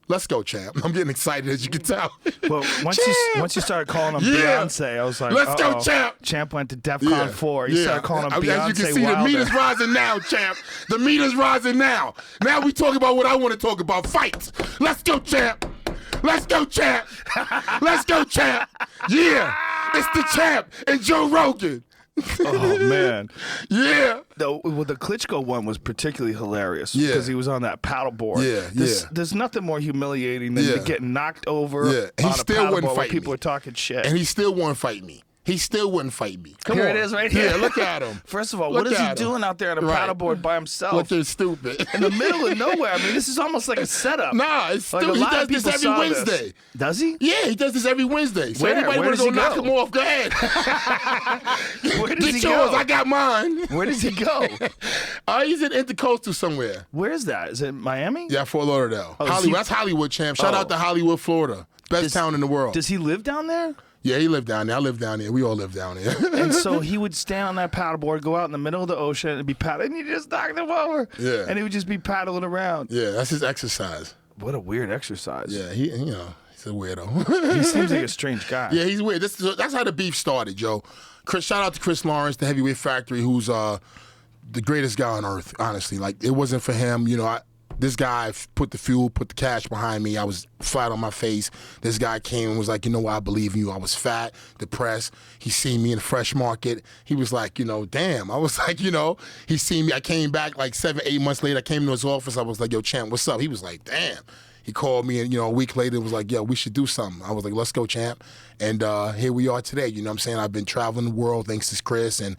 Let's go, champ. I'm getting excited, as you can tell. Well, once you started calling him Yeah. Beyonce, I was like, Let's go, champ. Champ went to DEFCON 4. You started calling him Beyonce As you can see, Wilder. the meter's rising now, champ. The meter's rising now. Now we talk about what I want to talk about, fights. Let's go, champ. Let's go, champ. Let's go, champ. Yeah, it's the champ and Joe Rogan. Oh, man. Yeah. The Klitschko one was particularly hilarious Yeah. because he was on that paddleboard. Yeah. There's nothing more humiliating than Yeah. to get knocked over Yeah. He on a still wouldn't paddleboard where fight people me. are talking shit. And he still wouldn't fight me. He still wouldn't fight me. Come Here on. it is right here. Yeah, look at him. First of all, Look what is he at him. doing out there on a Right. paddleboard by himself? Looking stupid. In the middle of nowhere. I mean, this is almost like a setup. Nah, it's Like, stupid. a He lot does of this people every saw Wednesday. this. Does he? Yeah, he does this every Wednesday. So Where? anybody Where want does to go he knock go? him off, go ahead. Where does Get he yours, go? I got mine. Where does he go? He's in Intercoastal somewhere. Where is that? Is it Miami? Yeah, Fort Lauderdale. Oh, Hollywood. That's Hollywood, champ. Shout out to Hollywood, Florida. Best town in the world. Does he live down there? Yeah, he lived down there. I live down there. We all live down there. And so he would stand on that paddleboard, go out in the middle of the ocean, and be paddling. And you just knocked him over. Yeah. And he would just be paddling around. Yeah, that's his exercise. What a weird exercise. Yeah, he's a weirdo. He seems like a strange guy. Yeah, he's weird. That's how the beef started, Joe. Shout out to Chris Lawrence, the Heavyweight Factory, who's the greatest guy on earth, honestly. Like, it wasn't for him, this guy put the fuel, put the cash behind me. I was flat on my face. This guy came and was like, you know what, I believe in you. I was fat, depressed. He seen me in the fresh market. He was like, damn. I was like, he seen me. I came back like 7-8 months later. I came to his office. I was like, yo, champ, what's up? He was like, damn. He called me and, a week later was like, yo, we should do something. I was like, let's go, champ. And here we are today. You know what I'm saying? I've been traveling the world thanks to Chris. And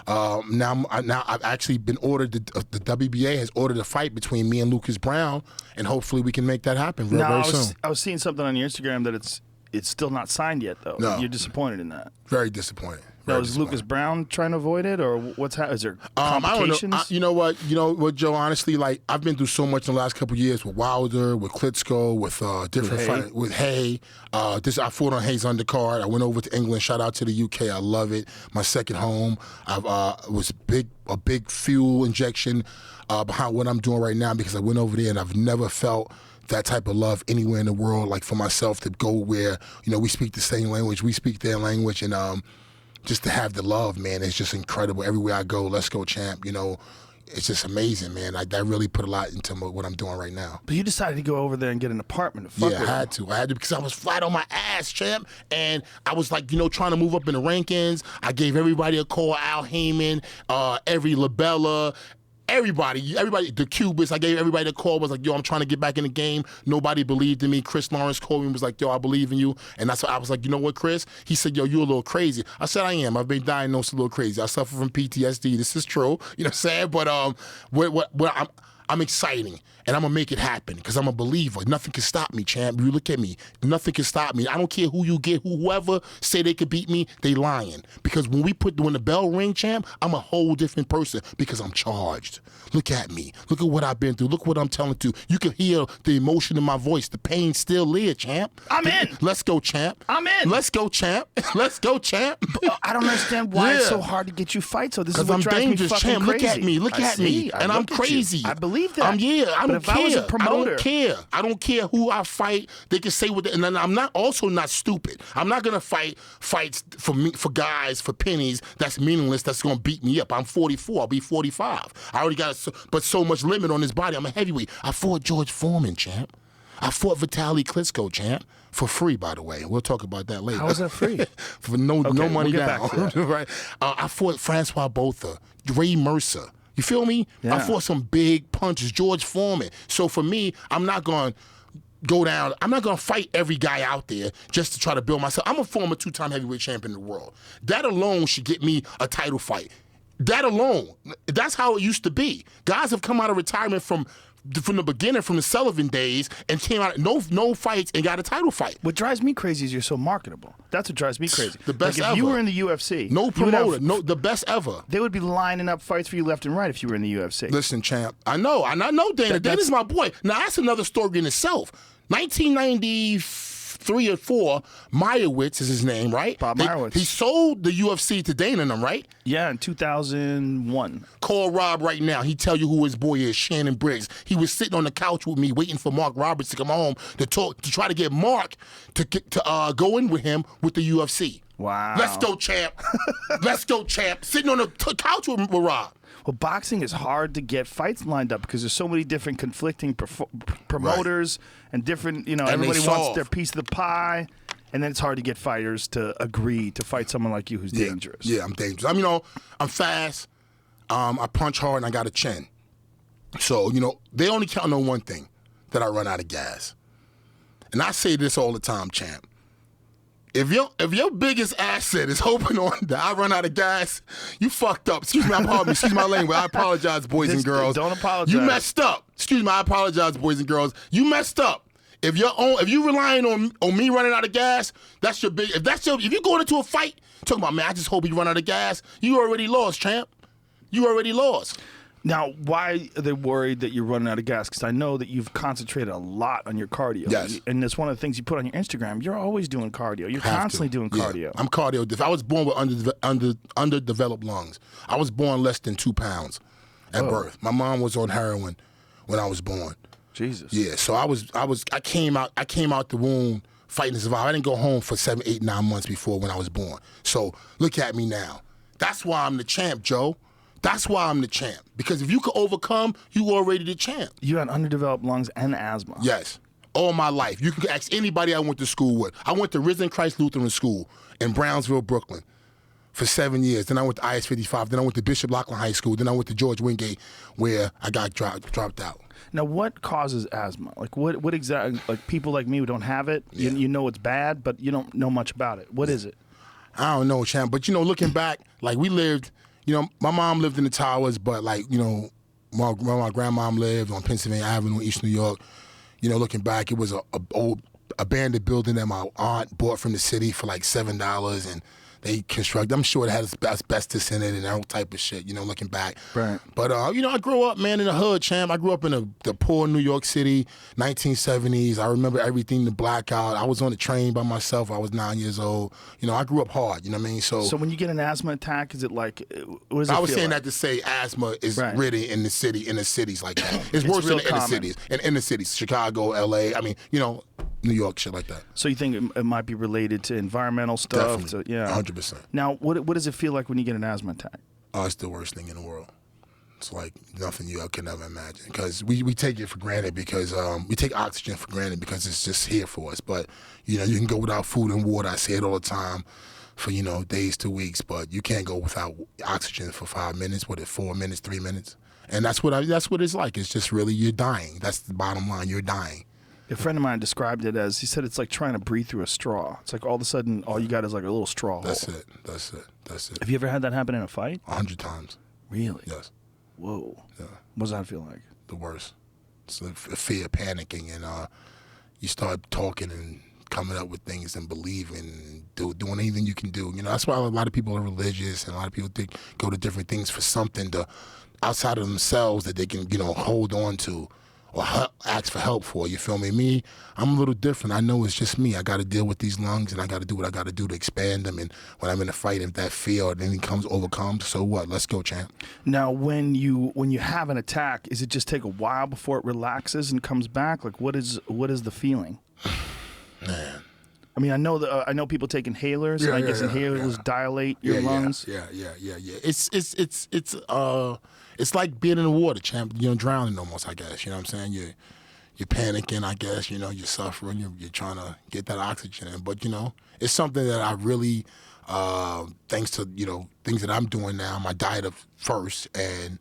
now I've actually been ordered, the WBA has ordered a fight between me and Lucas Brown. And hopefully we can make that happen very soon. I was seeing something on your Instagram that it's still not signed yet, though. No. You're disappointed in that. Very disappointed. Now, is Lucas Brown trying to avoid it, or what's happening? Is there complications? I don't know. You know what, Joe? Honestly, like, I've been through so much in the last couple of years with Wilder, with Klitschko, with different fights, with Hay. I fought on Hay's undercard. I went over to England. Shout out to the UK. I love it. My second home. It was a big fuel injection behind what I'm doing right now because I went over there and I've never felt that type of love anywhere in the world. Like, for myself to go where we speak the same language, we speak their language, and just to have the love, man, it's just incredible. Everywhere I go, let's go, champ. It's just amazing, man. That really put a lot into what I'm doing right now. But you decided to go over there and get an apartment to fuck Yeah, with I him. had to because I was flat on my ass, champ. And I was like, trying to move up in the rankings. I gave everybody a call, Al Heyman, every Labella, everybody, the Cubans, I gave everybody a call, was like, yo, I'm trying to get back in the game. Nobody believed in me. Chris Lawrence called me and was like, yo, I believe in you. And that's why I was like, you know what, Chris? He said, yo, you're a little crazy. I said, I am. I've been diagnosed a little crazy. I suffer from PTSD. This is true. You know what I'm saying? But I'm exciting, and I'm going to make it happen because I'm a believer. Nothing can stop me, champ. You look at me. Nothing can stop me. I don't care who you get. Whoever say they could beat me, they lying. Because when the bell ring, champ, I'm a whole different person because I'm charged. Look at me. Look at what I've been through. Look what I'm telling you. You can hear the emotion in my voice. The pain still there, champ. I'm in. Let's go, champ. I'm in. Let's go, champ. Let's go, champ. I don't understand why it's so hard to get you fights. So this is what I'm drives dangerous, me fucking champ. crazy. Look at me. Look at me. And I'm crazy. I believe that. I don't if I was a promoter, I don't care. I don't care who I fight. They can say what. And then I'm not stupid. I'm not gonna fight fights for guys for pennies. That's meaningless. That's gonna beat me up. I'm 44. I'll be 45. I already got so much limit on his body. I'm a heavyweight. I fought George Foreman, champ. I fought Vitaly Klitschko, champ. For free, by the way. We'll talk about that later. How was that free? For no money we'll down. Right? I fought Francois Botha, Ray Mercer. You feel me? Yeah. I fought some big punches, George Foreman. So for me, I'm not going to go down. I'm not going to fight every guy out there just to try to build myself. I'm a former 2-time heavyweight champion in the world. That alone should get me a title fight. That alone, That's how it used to be. Guys have come out of retirement from the beginning, from the Sullivan days, and came out no fights and got a title fight. What drives me crazy is you're so marketable. That's what drives me crazy. The best like if ever. you were in the UFC, No promoter, the best ever. They would be lining up fights for you left and right if you were in the UFC. Listen, champ, I know Dana. Dana's my boy. Now, that's another story in itself. 1993 or 4, Meyerowitz is his name, right? Bob Meyerowitz. He sold the UFC to Dana and them, right? Yeah, in 2001. Call Rob right now. He tell you who his boy is, Shannon Briggs. He was sitting on the couch with me waiting for Mark Roberts to come home to try to get Mark to go in with him with the UFC. Wow. Let's go, champ. Let's go, champ. Sitting on the couch with Rob. Well, boxing is hard to get fights lined up because there's so many different conflicting promoters and different, and everybody wants their piece of the pie. And then it's hard to get fighters to agree to fight someone like you who's dangerous. Yeah, I'm dangerous. I'm fast. I punch hard and I got a chin. So, they only count on one thing, that I run out of gas. And I say this all the time, champ. If your biggest asset is hoping on that I run out of gas, you fucked up. Excuse me, excuse my language. I apologize, boys and girls. Don't apologize. You messed up. Excuse me, I apologize, boys and girls. You messed up. If you're relying on me running out of gas, that's your big. If you're going into a fight talking about, man, I just hope you run out of gas, you already lost, champ. You already lost. Now, why are they worried that you're running out of gas? Because I know that you've concentrated a lot on your cardio. Yes. And that's one of the things you put on your Instagram. You're always doing cardio. You're constantly doing cardio. I'm cardio. I was born with underdeveloped lungs. I was born less than 2 pounds at birth. My mom was on heroin when I was born. Jesus. Yeah. So I came out the womb fighting to survive. I didn't go home for 7, 8, 9 months before when I was born. So look at me now. That's why I'm the champ, Joe. That's why I'm the champ. Because if you could overcome, you already the champ. You had underdeveloped lungs and asthma. Yes. All my life. You can ask anybody I went to school with. I went to Risen Christ Lutheran School in Brownsville, Brooklyn for 7 years. Then I went to IS-55. Then I went to Bishop Loughlin High School. Then I went to George Wingate where I got dropped out. Now, what causes asthma? Like, what exactly? Like, people like me who don't have it, you know it's bad, but you don't know much about it. What is it? I don't know, champ. But looking back, like we lived. My mom lived in the towers, but where my grandmom lived on Pennsylvania Avenue, East New York. Looking back, it was a old abandoned building that my aunt bought from the city for like $7, and they constructed. I'm sure it had asbestos in it and all type of shit. Looking back. Right. But I grew up, man, in the hood, champ. I grew up in the poor New York City, 1970s. I remember everything, the blackout. I was on the train by myself. I was 9 years old. I grew up hard. You know what I mean? So when you get an asthma attack, is it like? What does it I was feel saying like? that to say asthma is Right. really in the cities like that. It's worse real in the inner common. cities. In inner cities, Chicago, LA. I mean, New York, shit like that. So you think it might be related to environmental stuff? Definitely. Yeah. 100%. Now, what does it feel like when you get an asthma attack? Oh, it's the worst thing in the world. It's like nothing you can ever imagine. Because we take it for granted because we take oxygen for granted because it's just here for us. But, you can go without food and water. I say it all the time for, days to weeks. But you can't go without oxygen for 5 minutes. 4 minutes, 3 minutes? And that's what it's like. It's just really you're dying. That's the bottom line. You're dying. A friend of mine described it as, he said it's like trying to breathe through a straw. It's like all of a sudden all you got is like a little straw That's hole. it. Have you ever had that happen in a fight? 100 times. Really? Yes. Whoa. Yeah. What does that feel like? The worst. It's the fear, panicking, and you start talking and coming up with things and believing and doing anything you can do. That's why a lot of people are religious and a lot of people go to different things for something outside of themselves that they can, hold on to or ask for help for. You feel me? Me, I'm a little different. I know it's just me. I got to deal with these lungs, and I got to do what I got to do to expand them. And when I'm in a fight, if that fear or anything overcomes, so what? Let's go, champ. Now, when you have an attack, is it just take a while before it relaxes and comes back? Like, what is the feeling? Man. I mean, I know people take inhalers, and I guess inhalers dilate your lungs. Yeah. It's like being in the water, champ. Drowning almost, I guess. You know what I'm saying? You're panicking, I guess. You're suffering. You're trying to get that oxygen in. But it's something that I really, thanks to things that I'm doing now, my diet first and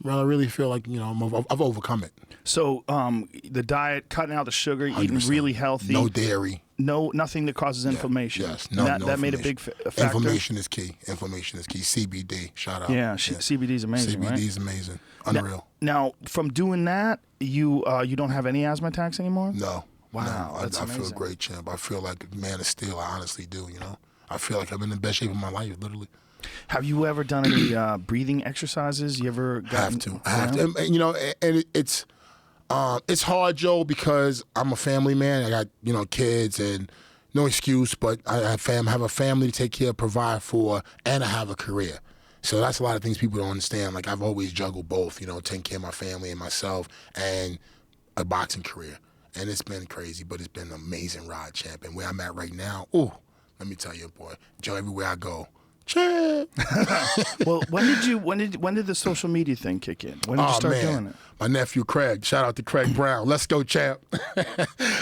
I really feel like, I've overcome it. So the diet, cutting out the sugar, eating 100%. really healthy. No dairy. Nothing that causes inflammation. Yes, no, that made a big factor. Inflammation is key. CBD, shout out. Yeah, CBD is amazing. CBD right? is amazing. Unreal. Now, from doing that, you don't have any asthma attacks anymore? No. Wow, no, that's I amazing. feel great, champ. I feel like a man of steel. I honestly do. I feel like I'm in the best shape of my life, literally. Have you ever done any breathing exercises? You ever I have to. And it's hard, Joe, because I'm a family man. I got kids, and no excuse, but I have a family to take care of, provide for, and I have a career. So that's a lot of things people don't understand. Like, I've always juggled both, taking care of my family and myself and a boxing career. And it's been crazy, but it's been an amazing ride, champ. And where I'm at right now, ooh, let me tell you, boy, Joe, everywhere I go, champ. Well, when did the social media thing kick in? When did you start doing it? My nephew Craig, shout out to Craig Brown. Let's go, champ.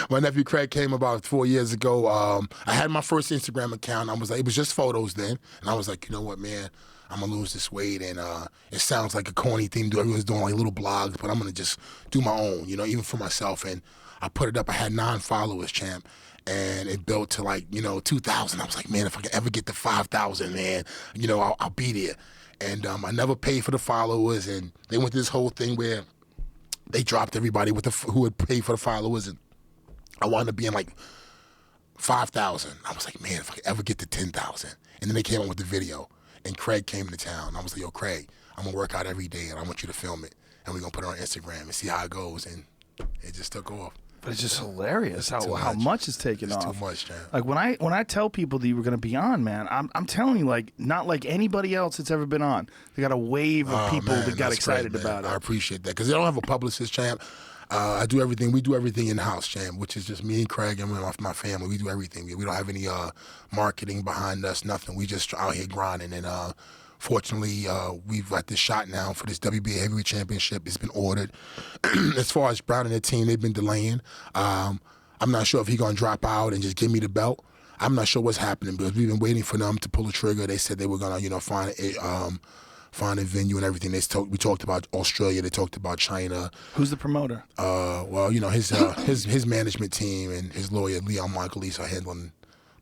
My nephew Craig came about 4 years ago. I had my first Instagram account. It was just photos then. And I was like, you know what, man? I'm going to lose this weight. And it sounds like a corny thing to do. Everyone's doing like little blogs, but I'm going to just do my own, even for myself. And I put it up. I had 9 followers, champ. And it built to 2,000. I was like, man, if I can ever get to 5,000, man, I'll be there. And I never paid for the followers. And they went this whole thing where they dropped everybody who had paid for the followers. And I wound up being 5,000. I was like, man, if I could ever get to 10,000. And then they came on with the video. And Craig came into town. I was like, yo, Craig, I'm going to work out every day, and I want you to film it. And we're going to put it on Instagram and see how it goes. And it just took off. But it's just hilarious how much is taken off. It's too much, man. Like when I tell people that you were going to be on, man, I'm telling you, not like anybody else that's ever been on. They got a wave of people that got excited about it. I appreciate that because they don't have a publicist, champ. I do everything. We do everything in house, champ, which is just me and Craig and my family. We do everything. We don't have any marketing behind us, nothing. We just out here grinding. And fortunately, we've got this shot now for this WBA Heavyweight Championship. It's been ordered. As far as Brown and their team, they've been delaying. I'm not sure if he's going to drop out and just give me the belt. I'm not sure what's happening because we've been waiting for them to pull the trigger. They said they were going to, find a venue and everything. We talked about Australia. They talked about China. Who's the promoter? His management team and his lawyer, Leon Michaelis, are handling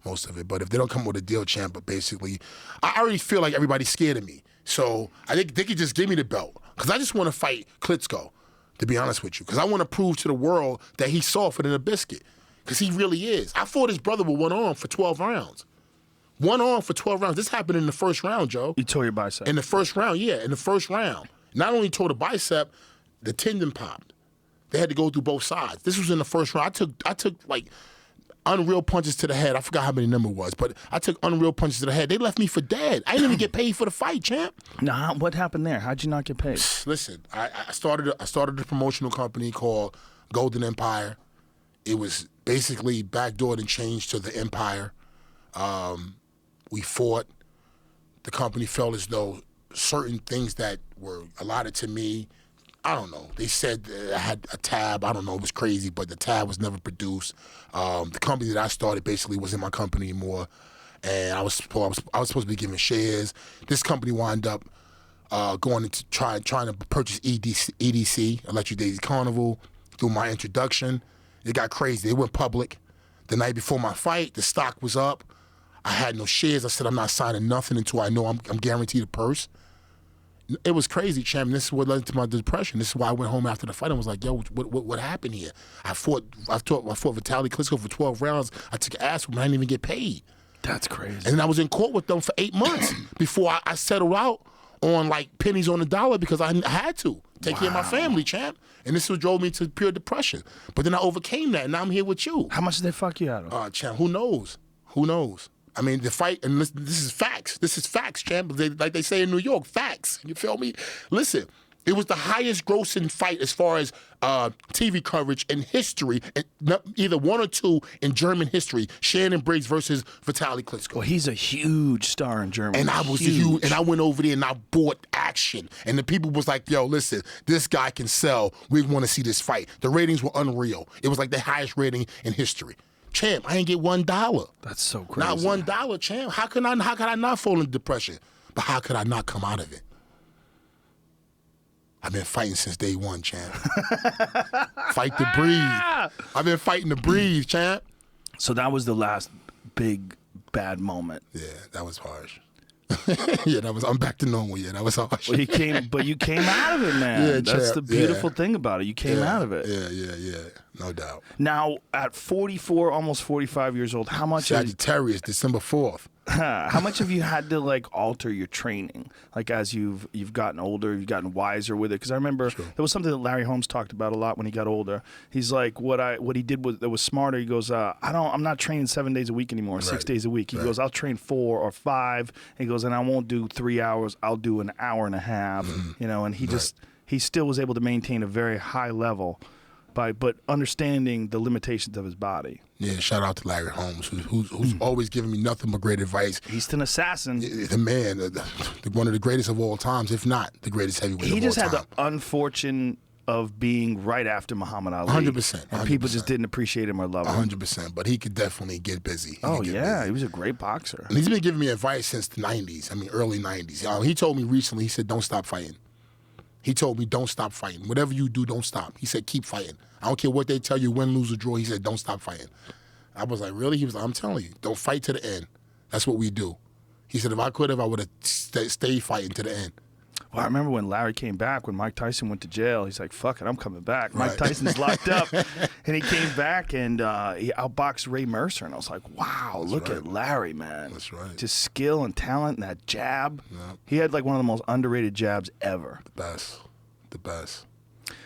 most of it. But if they don't come with a deal, champ, but basically, I already feel like everybody's scared of me. So I think they could just give me the belt because I just want to fight Klitschko, to be honest with you, because I want to prove to the world that he's softer than a biscuit because he really is. I fought his brother with one arm for 12 rounds. One arm for 12 rounds. This happened in the first round, Joe. You tore your bicep. In the first round, yeah. In the first round. Not only tore the bicep, the tendon popped. They had to go through both sides. This was in the first round. I took unreal punches to the head. I forgot how many number was, but I took unreal punches to the head. They left me for dead. I didn't even get paid for the fight, champ. Nah, what happened there? How'd you not get paid? Listen, I started a promotional company called Golden Empire. It was basically backdoored and changed to the Empire. We fought. The company felt as though certain things that were allotted to me, I don't know. They said I had a tab. I don't know. It was crazy, but the tab was never produced. The company that I started basically wasn't my company anymore, and I was supposed to be giving shares. This company wound up going into trying to purchase EDC, Electric Daisy Carnival, through my introduction. It got crazy. It went public. The night before my fight, the stock was up. I had no shares. I said, I'm not signing nothing until I know I'm guaranteed a purse. It was crazy, champ. This is what led to my depression. This is why I went home after the fight and was like, yo, what happened here? I fought Vitaly Klitschko for 12 rounds. I took ass from him. I didn't even get paid. That's crazy. And then I was in court with them for 8 months before I settled out on pennies on the dollar because I had to take care of my family, champ. And this is what drove me to pure depression. But then I overcame that, and now I'm here with you. How much did they fuck you out of? Champ, who knows? Who knows? I mean, the fight, and this is facts. This is facts, champ. Like they say in New York, facts. You feel me? Listen, it was the highest grossing fight as far as TV coverage in history, either one or two in German history. Shannon Briggs versus Vitaly Klitschko. Well, he's a huge star in Germany. And I was huge. And I went over there and I bought action. And the people was like, yo, listen, this guy can sell. We want to see this fight. The ratings were unreal. It was like the highest rating in history. Champ, I ain't get $1. That's so crazy. Not $1, champ. How could I not fall into depression? But how could I not come out of it? I've been fighting since day one, champ. Fight to breathe. I've been fighting to breathe, champ. So that was the last big bad moment. Yeah, that was harsh. Yeah, I'm back to normal. Yeah, that was harsh. Well, you came out of it, man. Yeah, That's champ. the beautiful thing about it. You came out of it. Yeah. No doubt. Now, at 44, almost 45 years old, how much? Sagittarius, December 4th. How much have you had to like alter your training, like as you've gotten older, you've gotten wiser with it? Because I remember there was something that Larry Holmes talked about a lot when he got older. He's like, what he did that was smarter. He goes, I'm not training 7 days a week anymore, 6 days a week. He goes, I'll train 4 or 5. And he goes, and I won't do 3 hours. I'll do an hour and a half. You know, and he still was able to maintain a very high level but understanding the limitations of his body. Yeah, shout out to Larry Holmes, who's always giving me nothing but great advice. He's an assassin. The man, one of the greatest of all times, if not the greatest heavyweight of all time. He just had the unfortune of being right after Muhammad Ali. 100%. And people just didn't appreciate him or love him. 100%, but he could definitely get busy. He was a great boxer. And he's been giving me advice since the 90s, early 90s. He told me recently, he said, don't stop fighting. He told me, don't stop fighting. Whatever you do, don't stop. He said, keep fighting. I don't care what they tell you, win, lose, or draw. He said, don't stop fighting. I was like, really? He was like, I'm telling you, don't fight to the end. That's what we do. He said, if I would have stayed fighting to the end. Well, I remember when Larry came back, when Mike Tyson went to jail, he's like, fuck it, I'm coming back. Mike Tyson's locked up. And he came back and he outboxed Ray Mercer. And I was like, wow, look at Larry, man. That's right. Just skill and talent and that jab. Yep. He had like one of the most underrated jabs ever. The best.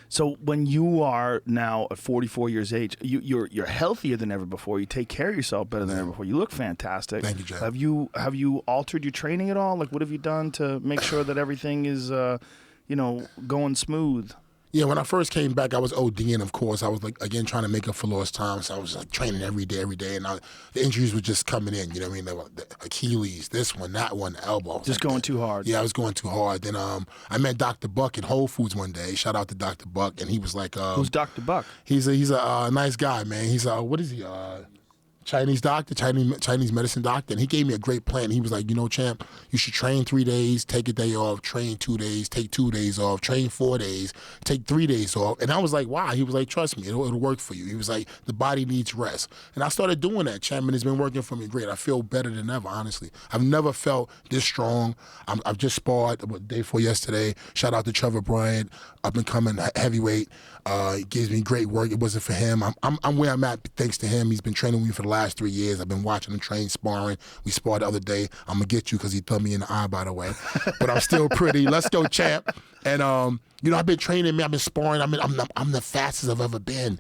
So when you are now at 44 years age, you're healthier than ever before. You take care of yourself better than ever before. You look fantastic. Thank you, Jack. Have you altered your training at all? Like, what have you done to make sure that everything is, going smooth? Yeah, when I first came back, I was ODing, of course. I was, like, again, trying to make up for lost time. So I was, like, training every day. And the injuries were just coming in, you know what I mean? The Achilles, this one, that one, the elbow. Just going too hard. Yeah, I was going too hard. Then I met Dr. Buck at Whole Foods one day. Shout out to Dr. Buck. And he was like... Who's Dr. Buck? He's a nice guy, man. He's what is he? Chinese doctor, Chinese medicine doctor, and he gave me a great plan. He was like, champ, you should train 3 days, take a day off, train 2 days, take 2 days off, train 4 days, take 3 days off. And I was like, wow. He was like, trust me, it'll work for you. He was like, the body needs rest. And I started doing that, champ, and it's been working for me great. I feel better than ever, honestly. I've never felt this strong. I've just sparred the day before yesterday. Shout out to Trevor Bryant. I've been coming heavyweight. He gives me great work. It wasn't for him. I'm where I'm at thanks to him. He's been training with me for the last 3 years. I've been watching him train, sparring. We sparred the other day. I'm going to get you because he thumbed me in the eye, by the way. But I'm still pretty. Let's go, champ. And, I've been training, man. I've been sparring. I'm the fastest I've ever been.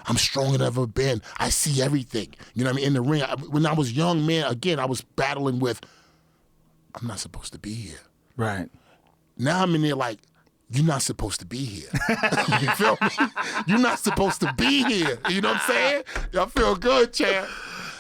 I'm stronger than I've ever been. I see everything. You know what I mean? In the ring. When I was young, man, again, I was battling with, I'm not supposed to be here. Right. Now I'm in there like, you're not supposed to be here. You feel me? You're not supposed to be here. You know what I'm saying? I feel good, champ.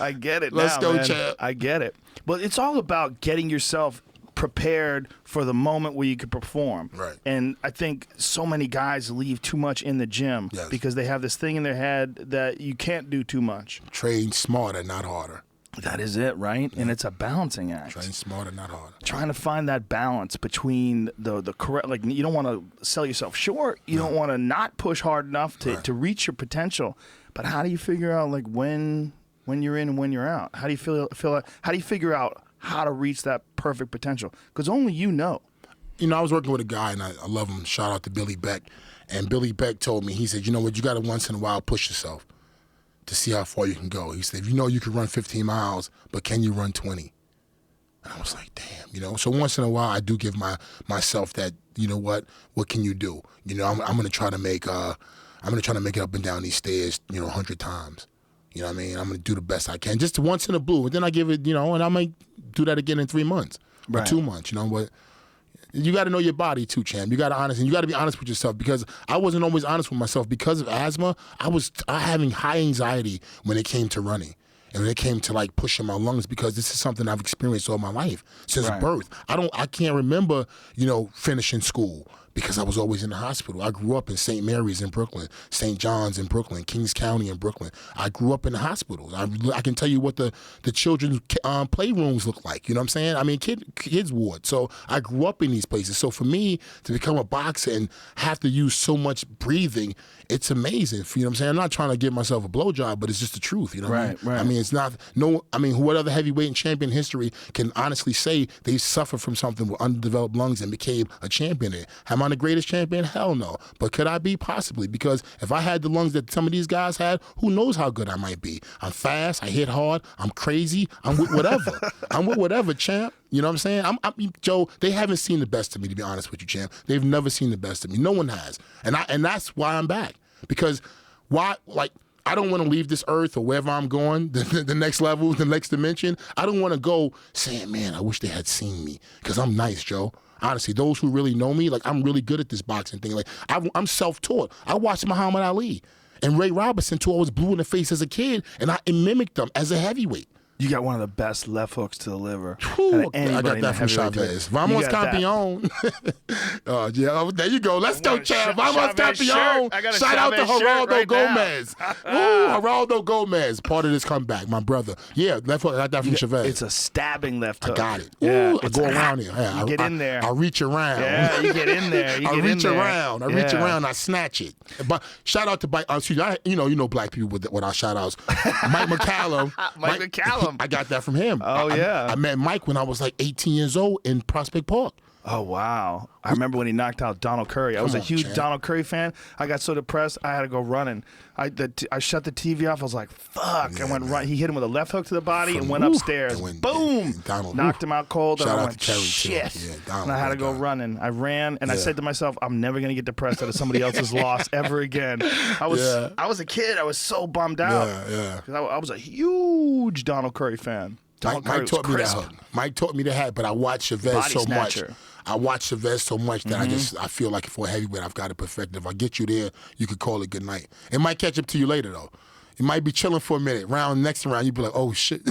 I get it. Let's go, man. champ. I get it. But it's all about getting yourself prepared for the moment where you can perform. Right. And I think so many guys leave too much in the gym because they have this thing in their head that you can't do too much. Train smarter, not harder. That is it, right? Yeah. And it's a balancing act. Train smarter, not harder. Trying to find that balance between the correct, like you don't want to sell yourself short. You don't want to not push hard enough to reach your potential. But how do you figure out like when you're in and when you're out? How do you feel how do you figure out how to reach that perfect potential? Because only you know. I was working with a guy, and I love him. Shout out to Billy Beck. And Billy Beck told me, he said, you know what, you got to once in a while push yourself to see how far you can go. He said, you can run 15 miles, but can you run 20? And I was like, damn, So once in a while, I do give myself that, what can you do? I'm going to try to make it up and down these stairs, 100 times. You know what I mean? I'm going to do the best I can, just once in a blue. And then I give it, and I might do that again in 3 months or 2 months, but you got to know your body too, champ. You got to be honest with yourself, because I wasn't always honest with myself because of asthma. I was having high anxiety when it came to running. And when it came to like pushing my lungs, because this is something I've experienced all my life since birth. I can't remember, finishing school because I was always in the hospital. I grew up in St. Mary's in Brooklyn, St. John's in Brooklyn, Kings County in Brooklyn. I grew up in the hospitals. I can tell you what the children's playrooms look like. You know what I'm saying? I mean, kids ward. So I grew up in these places. So for me to become a boxer and have to use so much breathing, it's amazing. You know what I'm saying? I'm not trying to give myself a blowjob, but it's just the truth. You know what I mean? Right. I mean, it's not, what other heavyweight and champion in history can honestly say they suffered from something with undeveloped lungs and became a champion? Am I the greatest champion? Hell no. But could I be? Possibly. Because if I had the lungs that some of these guys had, who knows how good I might be? I'm fast. I hit hard. I'm crazy. I'm with whatever. I'm with whatever, champ. You know what I'm saying? Joe, they haven't seen the best of me, to be honest with you, champ. They've never seen the best of me. No one has. And that's why I'm back. Because I don't want to leave this earth or wherever I'm going, the next level, the next dimension. I don't want to go saying, man, I wish they had seen me, because I'm nice, Joe. Honestly, those who really know me, I'm really good at this boxing thing. I'm self-taught. I watched Muhammad Ali and Ray Robinson till I was blue in the face as a kid, and I mimicked them as a heavyweight. You got one of the best left hooks to the liver. Whew, I got that from Chavez. Vamos campeón. There you go. Let's go, champ. Vamos campeón. Shout out to Geraldo Gomez. Geraldo Gomez, part of this comeback, my brother. Yeah, left hook. I got that from Chavez. It's a stabbing left hook. I got it. Yeah, I go around here. Yeah, you get in there. I reach around. Yeah, you get in there. I reach around. I snatch it. But shout out to black people with our shout outs. Mike McCallum. Mike McCallum. I got that from him. Oh, yeah. I met Mike when I was 18 years old in Prospect Park. Oh, wow. I remember when he knocked out Donald Curry. I was a huge Donald Curry fan. I got so depressed, I had to go running. I shut the TV off. I was like, fuck. Yeah, I went man. right. He hit him with a left hook to the body and went upstairs. Boom. Knocked him out cold. Shout and I out went, to Terry, shit. too. Yeah, Donald, and I had to go running. I ran, and I said to myself, I'm never going to get depressed out of somebody else's loss ever again. I was a kid. I was so bummed out. Yeah. Because I was a huge Donald Curry fan. Mike taught me that hook. Mike taught me that, but I watched Chavez so much. I watched Chavez so much that I feel like for a heavyweight, I've got it perfected. If I get you there, you could call it good night. It might catch up to you later, though. You might be chilling for a minute. Next round, you'd be like, oh, shit.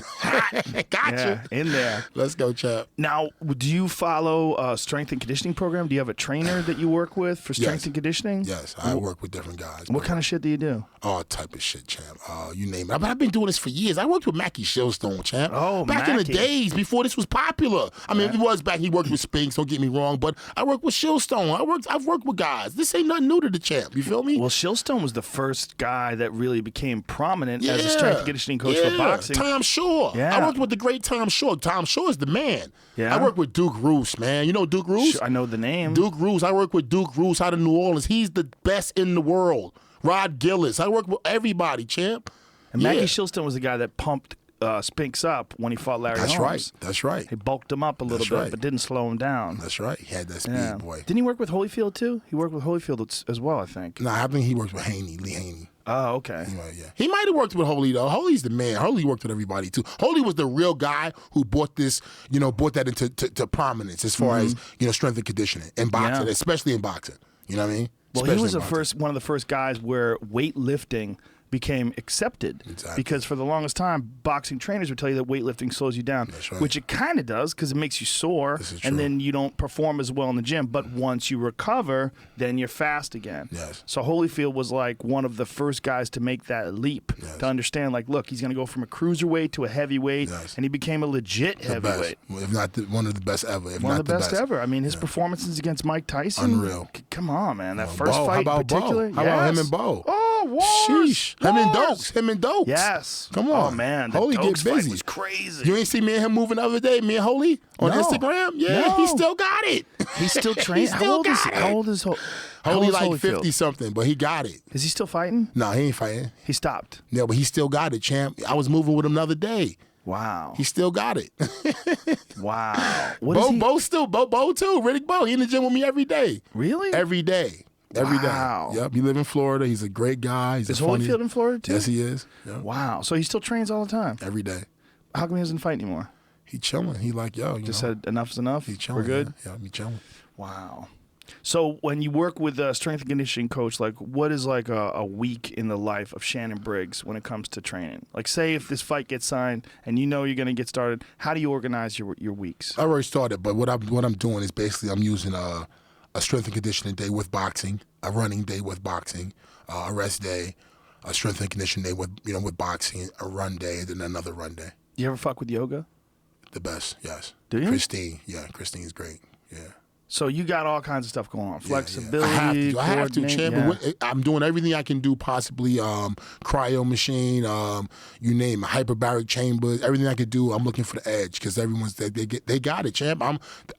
Gotcha. Yeah, in there. Let's go, chap. Now, do you follow a strength and conditioning program? Do you have a trainer that you work with for strength and conditioning? Yes, I work with different guys. What kind of shit do you do? All type of shit, champ. You name it. But I've been doing this for years. I worked with Mackie Shillstone, champ. Oh, back in the days before this was popular. I mean, it was back. He worked with Spinks. Don't get me wrong, but I worked with Shillstone. I've worked with guys. This ain't nothing new to the champ. You feel me? Well, Shillstone was the first guy that really became prominent as a strength and conditioning coach for boxing. Tom Shaw. Yeah. I worked with the great Tom Shaw. Tom Shaw is the man. Yeah. I worked with Duke Roos, man. You know Duke Roos? Sure, I know the name. Duke Roos. I work with Duke Roos out of New Orleans. He's the best in the world. Rod Gillis. I work with everybody, champ. And Mackie Shillstone was the guy that pumped Spinks up when he fought Larry Holmes. That's right. He bulked him up a little bit, but didn't slow him down. That's right. He had that speed, boy. Didn't he work with Holyfield, too? He worked with Holyfield as well, I think. No, I think he works with Lee Haney. Oh, okay. Yeah. He might have worked with Holy, though. Holy's the man. Holy worked with everybody, too. Holy was the real guy who brought this, brought that into to prominence as far as, strength and conditioning in boxing, especially in boxing. You know what I mean? Well, he was one of the first guys where weightlifting became accepted. Exactly. Because for the longest time, boxing trainers would tell you that weightlifting slows you down, which it kind of does because it makes you sore, and then you don't perform as well in the gym. But once you recover, then you're fast again. Yes. So Holyfield was like one of the first guys to make that leap, to understand, like, look, he's going to go from a cruiserweight to a heavyweight, and he became a legit heavyweight. If not one of the best ever. One of the best ever. I mean, his performances against Mike Tyson. Unreal. Come on, man. That first fight in particular. How about him and Bo? Oh, what? Sheesh. Him and Dokes. Yes. Come on. Oh, man. The Holy Dokes get busy. fight was crazy. You ain't see me and him moving the other day, me and Holy, on Instagram? Yeah, he still got it. He's still training? How old is Holy like 50-something, but he got it. Is he still fighting? No, he ain't fighting. He stopped. Yeah, but he still got it, champ. I was moving with him the other day. Wow. He still got it. Wow. Bo too. Riddick Bo. He in the gym with me every day. Really? Every day. Every day. Wow. Yep. He live in Florida. He's a great guy. Is Holyfield in Florida too? Yes, he is. Yep. Wow. So he still trains all the time? Every day. How come he doesn't fight anymore? He chilling. He like, yo, Just said enough's enough? He chilling. We're good? Yeah, he chilling. Wow. So when you work with a strength and conditioning coach, like what is like a week in the life of Shannon Briggs when it comes to training? Like say if this fight gets signed and you know you're going to get started, how do you organize your weeks? I already started, but what I'm doing is basically I'm using a strength and conditioning day with boxing, a running day with boxing, a rest day, a strength and conditioning day with boxing, a run day, then another run day. You ever fuck with yoga? The best, yes. Do you? Christine's great. Yeah. So you got all kinds of stuff going on. Flexibility, I have to, champ. yeah. I'm doing everything I can do possibly. Cryo machine, you name it, hyperbaric chambers, everything I could do. I'm looking for the edge because everyone's they got it, champ.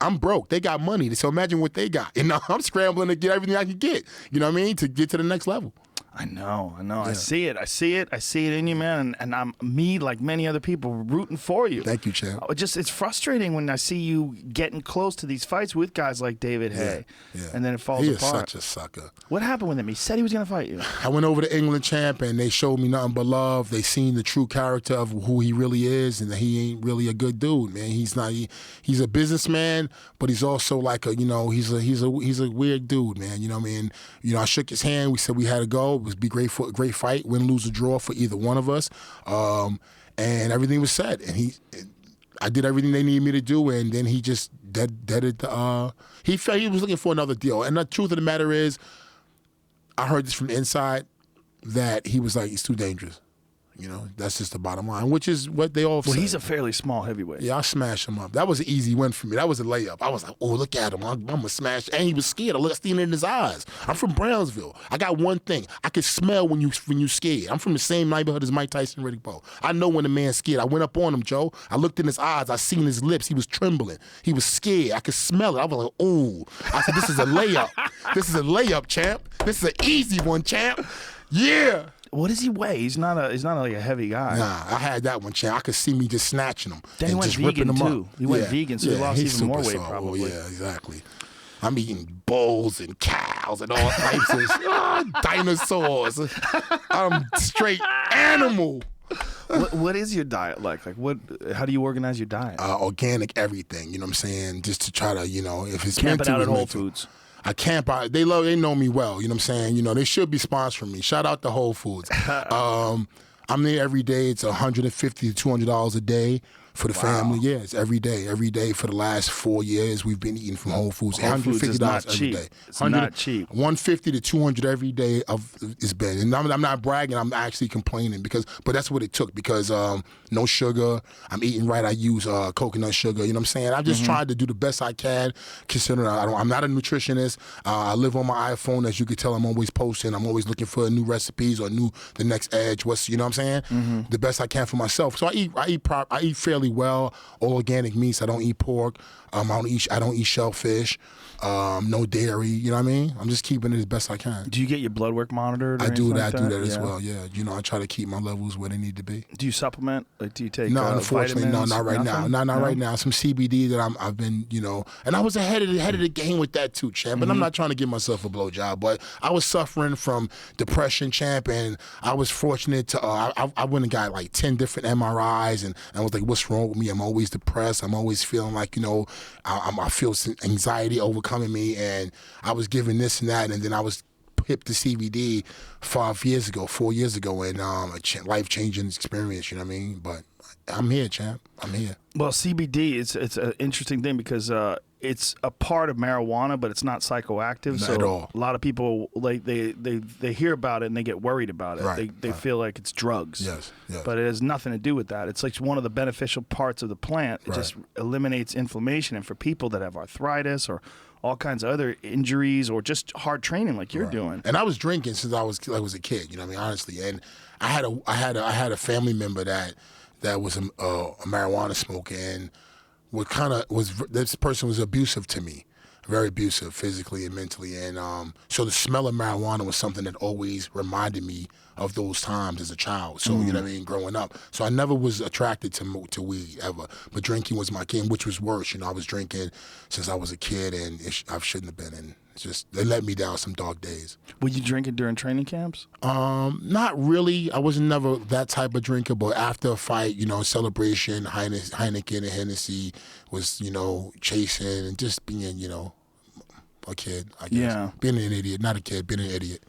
I'm broke. They got money, so imagine what they got. You know, I'm scrambling to get everything I can get. You know what I mean? To get to the next level. I know. Yeah. I see it in you, man. And I'm me, like many other people, rooting for you. Thank you, champ. It's frustrating when I see you getting close to these fights with guys like David Hay, and then it falls apart. He is such a sucker. What happened with him? He said he was going to fight you. I went over to England, champ, and they showed me nothing but love. They seen the true character of who he really is, and that he ain't really a good dude, man. He's not. He's a businessman, but he's also like he's a weird dude, man. You know what I mean? You know, I shook his hand. We said we had to go. It would be great for a great fight, win, lose, or draw for either one of us, and everything was set. And I did everything they needed me to do, and then he just deaded the. He felt he was looking for another deal. And the truth of the matter is, I heard this from the inside that he was like, he's too dangerous. You know, that's just the bottom line, which is what they all say. Well, he's a fairly small heavyweight. Yeah, I smashed him up. That was an easy win for me. That was a layup. I was like, oh, look at him. I'm going to smash. And he was scared. I seen it in his eyes. I'm from Brownsville. I got one thing. I can smell when you scared. I'm from the same neighborhood as Mike Tyson and Riddick Bowe. I know when the man's scared. I went up on him, Joe. I looked in his eyes. I seen his lips. He was trembling. He was scared. I could smell it. I was like, ooh. I said, this is a layup. This is a layup, champ. This is an easy one, champ. Yeah. What does he weigh? He's not like a heavy guy. Nah, I had that one, champ. I could see me just snatching him. Then he and went just ripping vegan him too. up. He went vegan, so he lost even more weight probably. Yeah, exactly. I'm eating bulls and cows and all types of dinosaurs. I'm straight animal. What is your diet like? How do you organize your diet? Organic everything. You know what I'm saying? Just to try to, if it's Camp meant it to, out it's at Whole meant to. Foods. I camp out. They know me well. You know what I'm saying? They should be sponsoring me. Shout out to Whole Foods. I'm there every day. It's $150 to $200 a day for the family. Yeah, it's every day. Every day for the last 4 years, we've been eating from Whole Foods. Whole Foods is not every cheap. day. It's not cheap. $150 to $200 every day it's been. And I'm not bragging. I'm actually complaining but that's what it took because no sugar. I'm eating right. I use coconut sugar. You know what I'm saying? I've just tried to do the best I can. Considering I'm not a nutritionist. I live on my iPhone. As you can tell, I'm always posting. I'm always looking for new recipes or the next edge. You know what I'm saying? The best I can for myself. So I eat fairly well. All organic meats. I don't eat pork. I don't eat shellfish. No dairy. You know what I mean? I'm just keeping it as best I can. Do you get your blood work monitored? I do that. Like I do that as well. Yeah. I try to keep my levels where they need to be. Do you supplement? Like, do you take? No, unfortunately, vitamins? not right now. Not right now. Some CBD that I've been, and I was ahead of the game with that too, champ. And I'm not trying to give myself a blowjob, but I was suffering from depression, champ, and I was fortunate to. I went and got like 10 different MRIs, and I was like, what's wrong with me? I'm always depressed. I'm always feeling like I feel some anxiety overcoming me, and I was given this and that, and then I was hip to CBD 4 years ago, and a life-changing experience, you know what I mean? But I'm here, champ. I'm here. Well, CBD, it's an interesting thing because it's a part of marijuana, but it's not psychoactive. Not at all. A lot of people they hear about it and they get worried about it. Right, they feel like it's drugs. Yes. But it has nothing to do with that. It's like one of the beneficial parts of the plant. It just eliminates inflammation, and for people that have arthritis or all kinds of other injuries or just hard training like you're doing. And I was drinking since I was a kid, you know what I mean, honestly. And I had a family member that was a marijuana smoker, and this person was abusive to me. Very abusive physically and mentally, and so the smell of marijuana was something that always reminded me of those times as a child. So you know what I mean, growing up. So I never was attracted to weed ever, but drinking was my game, which was worse. I was drinking since I was a kid, and I shouldn't have been. And it's just they let me down some dark days. Were you drinking during training camps? Not really. I was never that type of drinker, but after a fight, celebration, Heineken and Hennessy was, chasing and just being, a kid, I guess. Yeah. Being an idiot, not a kid, being an idiot.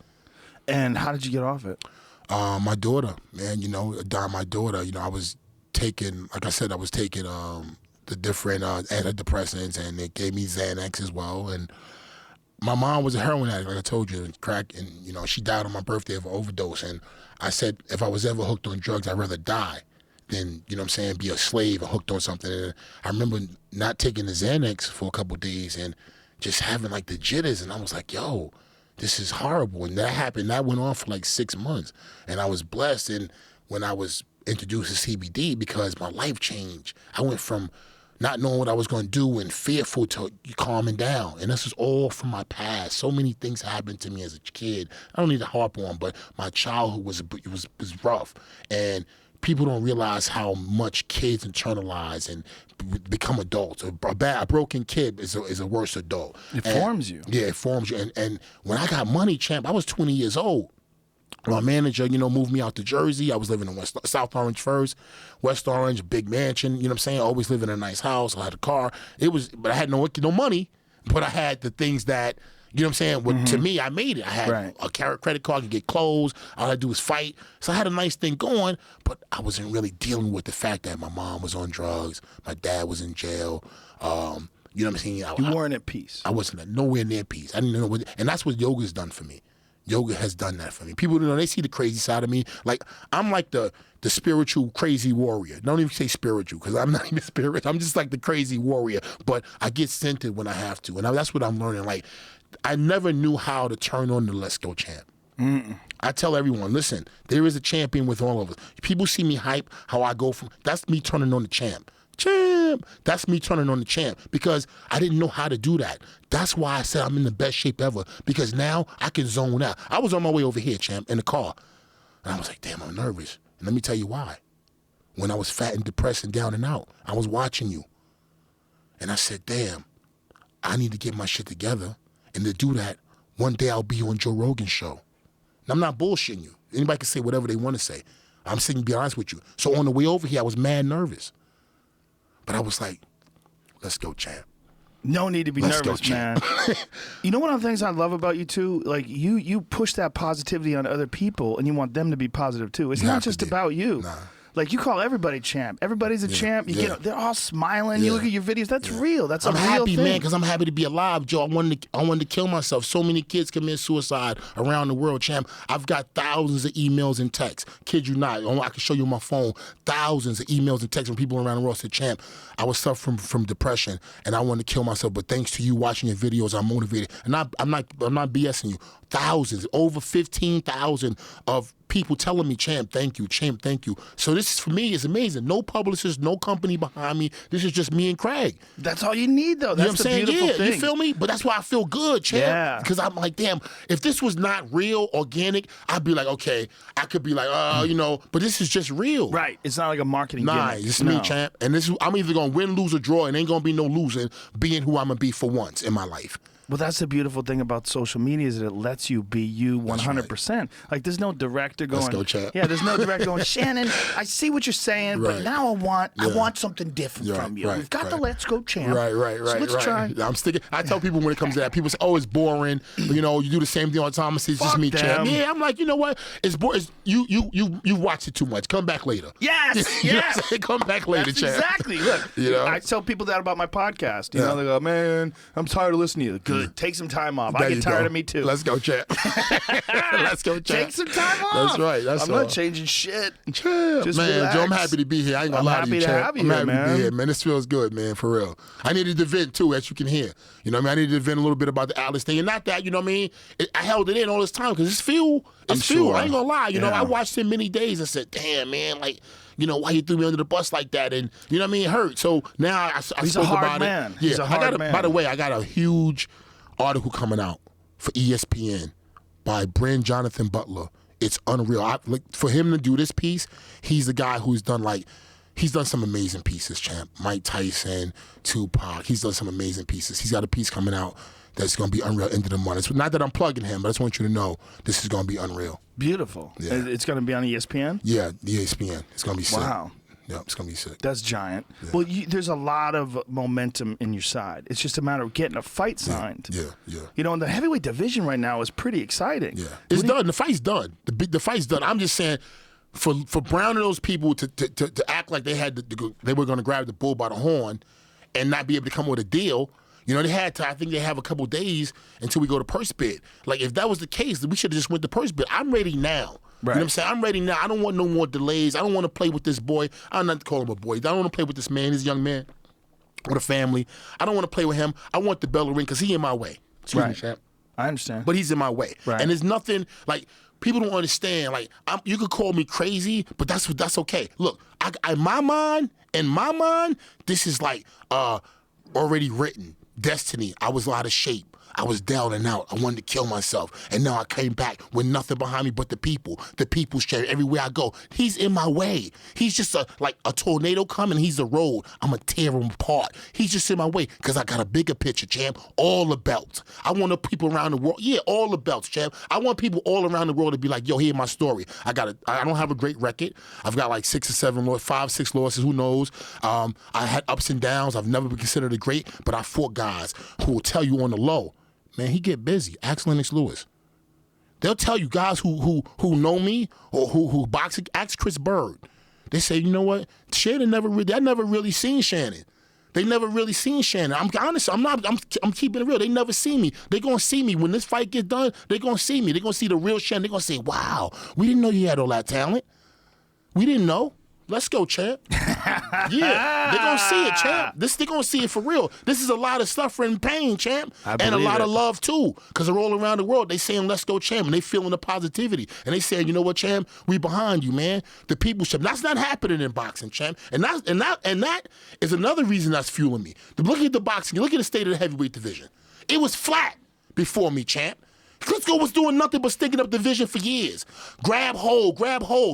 And how did you get off it? My daughter, man, my daughter, I was taking, like I said, I was taking the different antidepressants, and it gave me Xanax as well. And my mom was a heroin addict, like I told you, crack, and, she died on my birthday of an overdose. And I said, if I was ever hooked on drugs, I'd rather die than, be a slave or hooked on something. And I remember not taking the Xanax for a couple of days and just having like the jitters, and I was like, yo, this is horrible. And that happened. That went on for like 6 months. And I was blessed. And when I was introduced to CBD, because my life changed, I went from not knowing what I was going to do and fearful to calming down. And this is all from my past. So many things happened to me as a kid. I don't need to harp on, but my childhood was rough. And people don't realize how much kids internalize and become adults. A broken kid is a worse adult. It forms you. Yeah, it forms you. And when I got money, champ, I was 20 years old. My manager, moved me out to Jersey. I was living in South Orange first. West Orange, big mansion, you know what I'm saying? Always living in a nice house. I had a car. But I had no money, but I had the things that, you know what I'm saying? Well, to me, I made it. I had a credit card, I could get clothes. All I had to do was fight. So I had a nice thing going, but I wasn't really dealing with the fact that my mom was on drugs, my dad was in jail. You know what I'm saying? You weren't at peace. I wasn't nowhere near peace. I didn't know and that's what yoga's done for me. Yoga has done that for me. People, they see the crazy side of me. Like, I'm like the spiritual crazy warrior. Don't even say spiritual, because I'm not even spirit. I'm just like the crazy warrior. But I get centered when I have to. And that's what I'm learning. Like, I never knew how to turn on the Let's Go champ. I tell everyone, listen, there is a champion with all of us. People see me hype, how I go from, that's me turning on the champ. Champ. That's me turning on the champ, because I didn't know how to do that. That's why I said I'm in the best shape ever, because now I can zone out. I was on my way over here, champ, in the car, and I was like, damn, I'm nervous. And let me tell you why. When I was fat and depressed and down and out, I was watching you. And I said, damn, I need to get my shit together. And to do that, one day I'll be on Joe Rogan's show. And I'm not bullshitting you. Anybody can say whatever they want to say. I'm sitting to be honest with you. So on the way over here, I was mad nervous. But I was like, let's go, champ. No need to be Let's nervous, go, man. You know, one of the things I love about you too, like you push that positivity on other people, and you want them to be positive too. It's not just about you. Nah. Like, you call everybody champ. Everybody's a champ. You get, they're all smiling. You look at your videos. That's real. That's a real happy, thing. man, because I'm happy to be alive, Joe. I wanted to kill myself. So many kids commit suicide around the world, champ. I've got thousands of emails and texts. Kid you not. I can show you on my phone. Thousands of emails and texts from people around the world said, champ, I was suffering from depression, and I wanted to kill myself. But thanks to you watching your videos, I'm motivated. And I'm not BSing you. Thousands, over 15,000 of people telling me, champ, thank you, champ, thank you. So this, for me, is amazing. No publicist, no company behind me. This is just me and Craig. That's all you need, though. That's You know what I'm saying? beautiful thing. You feel me? But that's why I feel good, champ. Yeah. Because I'm like, damn, if this was not real, organic, I'd be like, okay, I could be like, but this is just real. Right. It's not like a marketing Nah, gimmick. it's me, champ. And I'm either going to win, lose, or draw, and ain't going to be no losing being who I'm going to be for once in my life. Well, that's the beautiful thing about social media, is that it lets you be you 100%. Like, there's no director going, Let's go, champ. Yeah, there's no director going, Shannon, I see what you're saying, but now I want something different from you. We've got the Let's Go champ. Right. So let's try. I'm sticking. I tell people when it comes to that, people say, oh, it's boring. You do the same thing all the time. I say, it's just me, champ. Yeah, I'm like, you know what? It's boring. You watch it too much. Come back later. Yes, You know what I'm saying? Come back later, That's champ. exactly. Look, I tell people that about my podcast. You know, they go, man, I'm tired of listening to you. Good. Take some time off. I get tired of me too. Let's go, champ. Let's go, champ. Take some time off. That's right. I'm not changing shit. Champ, Just man, relax. Joe, I'm happy to be here. I ain't gonna lie to you, champ. Have you I'm happy here, to be here, man. This feels good, man, for real. I needed to vent too, as you can hear. You know what I mean? I needed to vent a little bit about the Atlas thing, and not that, you know what I mean? I held it in all this time because it's fuel. It's fuel. I ain't gonna lie. You know, I watched him many days and said, damn, man, like, why you threw me under the bus like that? And you know what I mean? It hurt. So now I spoke a hard about man. it. Yeah, He's a hard man. By the way, I got a huge article coming out for ESPN by Brand Jonathan Butler. It's unreal. For him to do this piece, he's the guy who's done some amazing pieces, champ. Mike Tyson, Tupac. He's done some amazing pieces. He's got a piece coming out that's going to be unreal end of the month. It's not that I'm plugging him, but I just want you to know this is going to be unreal. Beautiful. Yeah. It's going to be on ESPN? Yeah, ESPN. It's going to be sick. Wow. Yeah, it's gonna be sick. That's giant. Yeah. Well, there's a lot of momentum in your side. It's just a matter of getting a fight signed. Yeah. You know, and the heavyweight division right now is pretty exciting. Yeah, it's done. The fight's done. The fight's done. I'm just saying, for Brown and those people to act like they were going to grab the bull by the horn and not be able to come with a deal. You know, they had to. I think they have a couple days until we go to purse bid. Like, if that was the case, then we should have just went to purse bid. I'm ready now. Right. You know what I'm saying? I'm ready now. I don't want no more delays. I don't want to play with this boy. I'm not calling him a boy. I don't want to play with this man. He's a young man with a family. I don't want to play with him. I want the bell to ring because he in my way. Excuse me, champ. I understand. But he's in my way. Right. And there's nothing, like, people don't understand. Like, you could call me crazy, but that's okay. Look, in my mind, this is like already written. Destiny. I was out of shape. I was down and out. I wanted to kill myself. And now I came back with nothing behind me but the people. The people's champion. Everywhere I go, he's in my way. He's just like a tornado coming. He's the road. I'm going to tear him apart. He's just in my way because I got a bigger picture, champ. All the belts. I want the people around the world. Yeah, all the belts, champ. I want people all around the world to be like, yo, here's my story. I don't have a great record. I've got like 6 or 7 losses, 5, 6 losses. Who knows? I had ups and downs. I've never been considered a great, but I fought guys who will tell you on the low, man, he get busy. Ask Lennox Lewis. They'll tell you guys who know me or who boxing. Ask Chris Bird. They say, you know what? Shannon I never really seen Shannon. They never really seen Shannon. I'm honest. I'm keeping it real. They never see me. They gonna see me when this fight gets done. They gonna see me. They gonna see the real Shannon. They gonna say, wow, we didn't know you had all that talent. We didn't know. Let's go, champ. Yeah, they're going to see it, champ. They're going to see it for real. This is a lot of suffering and pain, champ. And a lot of love, too, because they're all around the world. They saying, let's go, champ, and they feeling the positivity. And they saying, you know what, champ, we behind you, man. The people, champ. That's not happening in boxing, champ. And that is another reason that's fueling me. Look at the boxing. Look at the state of the heavyweight division. It was flat before me, champ. Klitschko was doing nothing but stinking up division for years. Grab hold.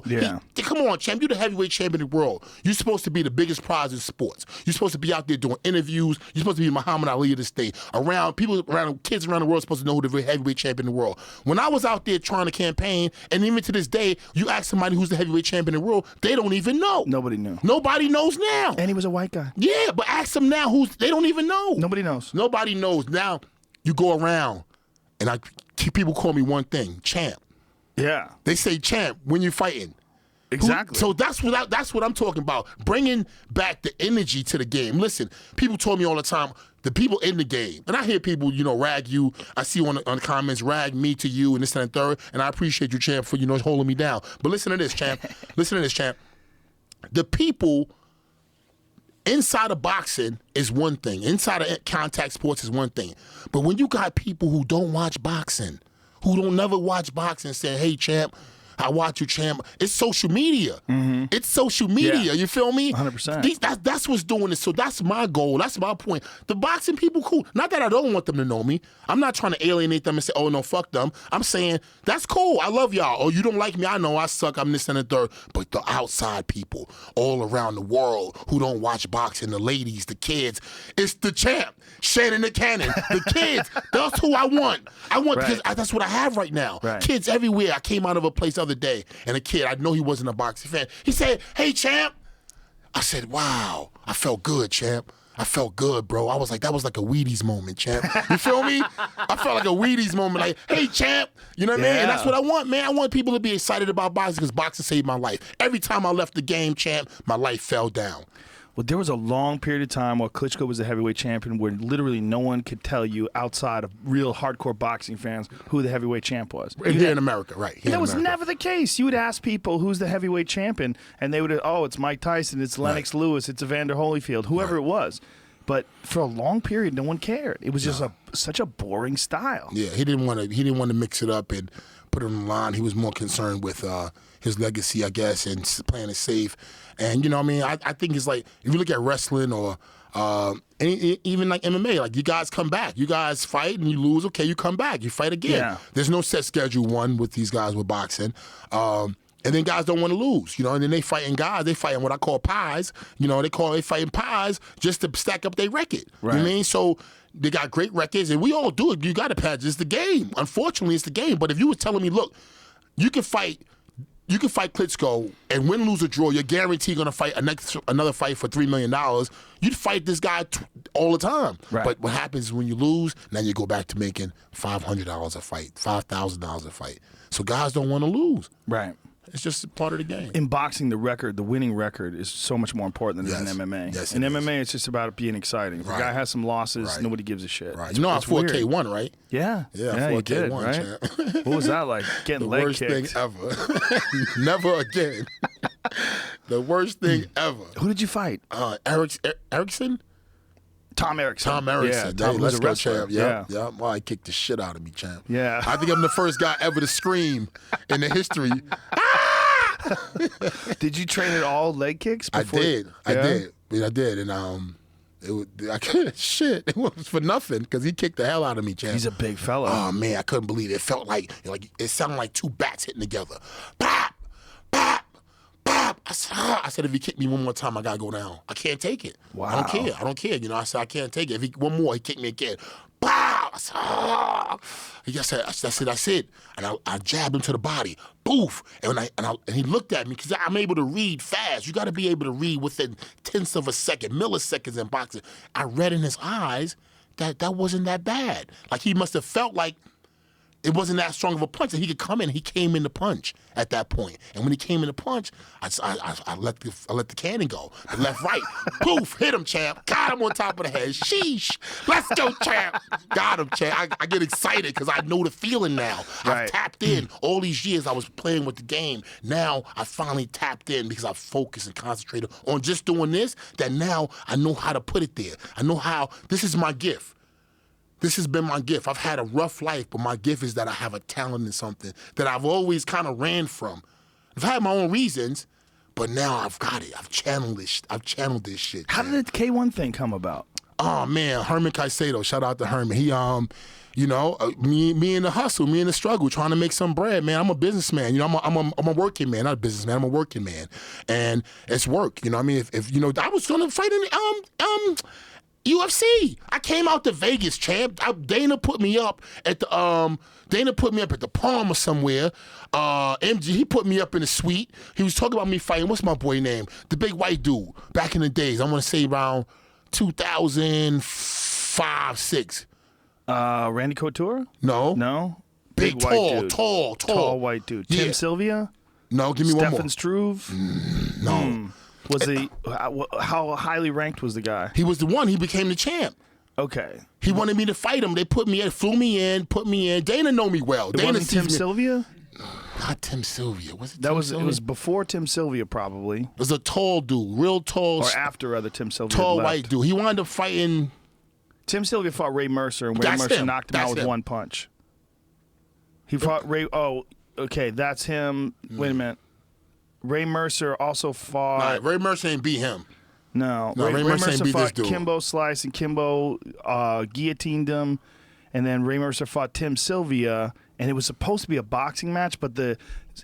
Yeah. Come on, champ. You're the heavyweight champion of the world. You're supposed to be the biggest prize in sports. You're supposed to be out there doing interviews. You're supposed to be Muhammad Ali of the state. Kids around the world are supposed to know who the heavyweight champion of the world. When I was out there trying to campaign, and even to this day, you ask somebody who's the heavyweight champion of the world, they don't even know. Nobody knew. Nobody knows now. And he was a white guy. Yeah, but ask them now they don't even know. Nobody knows. Nobody knows. Now, you go around, and people call me one thing, champ. Yeah. They say champ when you're fighting. Exactly. So that's what I'm talking about. Bringing back the energy to the game. Listen, people told me all the time, the people in the game, and I hear people, rag you. I see on the comments, rag me to you and this and that third, and I appreciate you, champ, for, holding me down. But listen to this, champ. Listen to this, champ. The people inside of boxing is one thing. Inside of contact sports is one thing. But when you got people who don't watch boxing, who don't never watch boxing and say, hey, champ, I watch you, champ. It's social media. Mm-hmm. It's social media. Yeah. You feel me? 100%. That's what's doing it. So that's my goal. That's my point. The boxing people, cool. Not that I don't want them to know me. I'm not trying to alienate them and say, oh, no, fuck them. I'm saying, that's cool. I love y'all. Oh, you don't like me. I know I suck. I'm this and the third. But the outside people all around the world who don't watch boxing, the ladies, the kids, it's the champ, Shannon the Cannon, the kids. That's who I want. Because that's what I have right now. Right. Kids everywhere. I came out of a place the other day, and a kid, I know he wasn't a boxing fan. He said, hey, champ. I said, wow. I felt good, champ. I felt good, bro. I was like, that was like a Wheaties moment, champ. You feel me? I felt like a Wheaties moment, like, hey, champ. You know what I mean? And that's what I want, man. I want people to be excited about boxing because boxing saved my life. Every time I left the game, champ, my life fell down. Well, there was a long period of time while Klitschko was the heavyweight champion where literally no one could tell you outside of real hardcore boxing fans who the heavyweight champ was. Here in America, right. That was never the case. You would ask people who's the heavyweight champion, and they would, it's Mike Tyson, it's Lennox Lewis, it's Evander Holyfield, whoever it was. But for a long period, no one cared. It was just such a boring style. Yeah, he didn't want to mix it up and put it on the line. He was more concerned with his legacy, I guess, and playing it safe. And, I think it's like, if you look at wrestling or even like MMA, like you guys come back. You guys fight and you lose. Okay, you come back. You fight again. Yeah. There's no set schedule one with these guys with boxing. And then guys don't want to lose, and then they fighting guys. They fighting what I call pies. They fighting pies just to stack up their record. Right. You know what I mean? So they got great records, and we all do it. You got to patch. It's the game. Unfortunately, it's the game. But if you were telling me, look, you can fight you can fight Klitschko and win, lose, or draw. You're guaranteed going to fight another fight for $3 million. You'd fight this guy all the time. Right. But what happens when you lose, now you go back to making $500 a fight, $5,000 a fight. So guys don't want to lose. Right. It's just part of the game. In boxing, the winning record is so much more important than in MMA. Yes, in it MMA, it's just about it being exciting. If a guy has some losses, nobody gives a shit. Right. You know I fought weird. K1, right? Yeah. Yeah, I you fought did, K1, right? champ. What was that like? Getting The leg worst kicked. thing ever. Never again. The worst thing ever. Who did you fight? Erickson? Tom Erickson. Tom Erickson. Yeah, Tom Let's was a go, wrestler. champ. Yeah. Well, I kicked the shit out of me, champ. Yeah. I think I'm the first guy ever to scream in the history. Did you train at all leg kicks? Before? I did. And it was for nothing because he kicked the hell out of me, champ. He's a big fella. Oh man, I couldn't believe it. It felt like it sounded like two bats hitting together. Bop, bop, bop. I said, if he kicked me one more time, I gotta go down. I can't take it. Wow. I don't care. You know, I said I can't take it. If he one more, he kicked me again. Bow! I said, oh. I said, that's it. And I jabbed him to the body. Boof! And he looked at me because I'm able to read fast. You got to be able to read within tenths of a second, milliseconds in boxing. I read in his eyes that wasn't that bad. Like he must have felt like it wasn't that strong of a punch, and he could come in. He came in to punch at that point, and when he came in to punch, I let the cannon go. The left, right, poof, hit him, champ. Got him on top of the head. Sheesh, let's go, champ. Got him, champ. I get excited because I know the feeling now. Right. I've tapped in all these years. I was playing with the game. Now I finally tapped in because I focused and concentrated on just doing this. That now I know how to put it there. I know how. This is my gift. This has been my gift. I've had a rough life, but my gift is that I have a talent in something that I've always kind of ran from. I've had my own reasons, but now I've got it. I've channeled this shit. How did the K1 thing come about? Oh man, Herman Caicedo. Shout out to Herman. He me in the hustle, me in the struggle, trying to make some bread, man. I'm a businessman. You know, I'm a working man, not a businessman. I'm a working man, and it's work. You know, what I mean, if you know, I was gonna fight in UFC. I came out to Vegas, champ. Dana put me up at the Palm or somewhere. MG, he put me up in the suite. He was talking about me fighting. What's my boy name? The big white dude. Back in the days, I want to say around 2005, 6. Randy Couture? No. Big tall, white dude. Tall white dude. Yeah. Tim Sylvia? No, give me one more. Stefan Struve? No. Was he? How highly ranked was the guy? He was the one. He became the champ. Okay. He wanted me to fight him. They put me in, put me in. Dana know me well. It Dana wasn't Tim Sylvia? Not Tim Sylvia. Was it That Tim was Sylvia? It was before Tim Sylvia, probably, It was a tall dude, real tall, or after other Tim Sylvia. tall left. white dude. He wound up fighting. Tim Sylvia fought Ray Mercer, and Ray That's Mercer him. knocked him That's out with him. one punch. He fought Ray. Oh, okay, that's him. Wait a minute. Ray Mercer also fought. Ray Mercer ain't beat him. No, Ray Mercer ain't beat this fought dude. Kimbo Slice, and Kimbo guillotined him, and then Ray Mercer fought Tim Sylvia, and it was supposed to be a boxing match, but the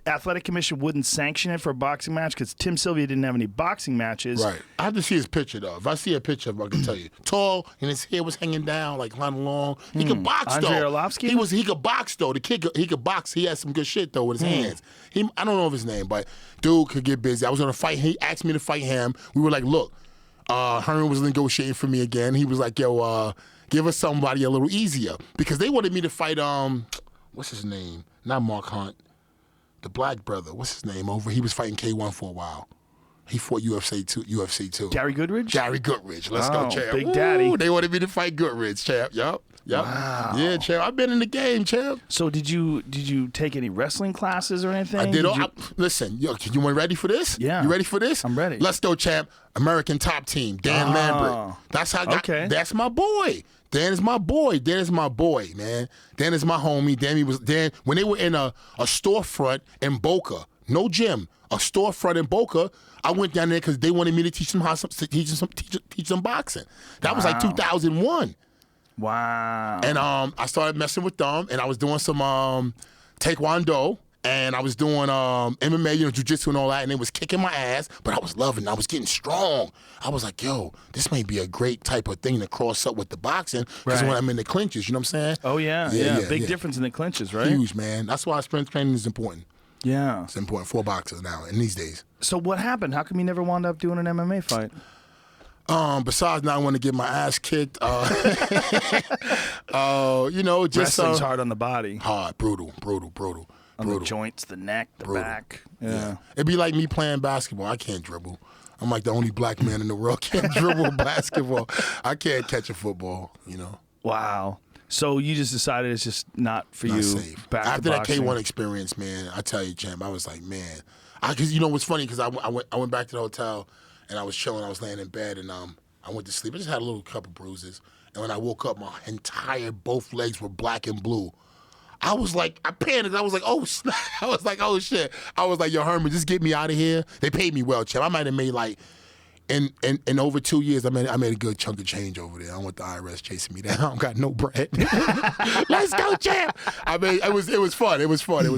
athletic commission wouldn't sanction it for a boxing match because Tim Sylvia didn't have any boxing matches. Right. I have to see his picture though. If I see a picture of him, I can tell you. Tall, and his hair was hanging down like Lana Long. He could box Andrei though. Arlovsky? He could box though. The kid he could box. He had some good shit though with his hands. I don't know of his name, but dude could get busy. I was gonna fight. He asked me to fight him. We were like, look, Herman was negotiating for me again. He was like, yo, give us somebody a little easier because they wanted me to fight. What's his name? Not Mark Hunt. The black brother, what's his name? He was fighting K1 for a while. He fought UFC too. Gary Goodridge? Gary Goodridge. Let's go, champ. Big Daddy. They wanted me to fight Goodridge, champ. Yup. Wow. Yeah, champ. I've been in the game, champ. So did you take any wrestling classes or anything? I did. Listen, you ready for this? Yeah. You ready for this? I'm ready. Let's go, champ. American Top Team, Dan Lambert. That's how I got. Okay. That's my boy. Dan is my boy. Dan is my boy, man. Dan is my homie. Dan when they were in a storefront in Boca, no gym, a storefront in Boca. I went down there because they wanted me to teach them teach them boxing. That was like 2001. Wow. And I started messing with them, and I was doing some taekwondo, and I was doing MMA, jiu-jitsu and all that, and it was kicking my ass, but I was loving it. I was getting strong. I was like, yo, this may be a great type of thing to cross up with the boxing, because when I'm in the clinches, you know what I'm saying? Oh, yeah. Big difference in the clinches, right? Huge, man. That's why strength training is important. Yeah. It's important for boxers now in these days. So what happened? How come you never wound up doing an MMA fight? Besides not wanting to get my ass kicked, you know, just Wrestling's hard on the body. hard, brutal. On the joints, the neck, the back. Yeah. It'd be like me playing basketball. I can't dribble. I'm like the only black man in the world can't dribble basketball. I can't catch a football, you know. Wow. So you just decided it's just not for Not you. safe. Back After to that boxing. K1 experience, man, I tell you, champ, I was like, man, because you know what's funny? Because I went back to the hotel and I was chilling. I was laying in bed and I went to sleep. I just had a little couple bruises, and when I woke up, my entire both legs were black and blue. I was like, I panicked. I was like, oh snap! I was like, oh shit! I was like, yo, Herman, just get me out of here. They paid me well, champ. I might have made like. In over 2 years, I made a good chunk of change over there. I don't want the IRS chasing me down. I got no bread. Let's go, champ. I mean, it was fun. It was fun.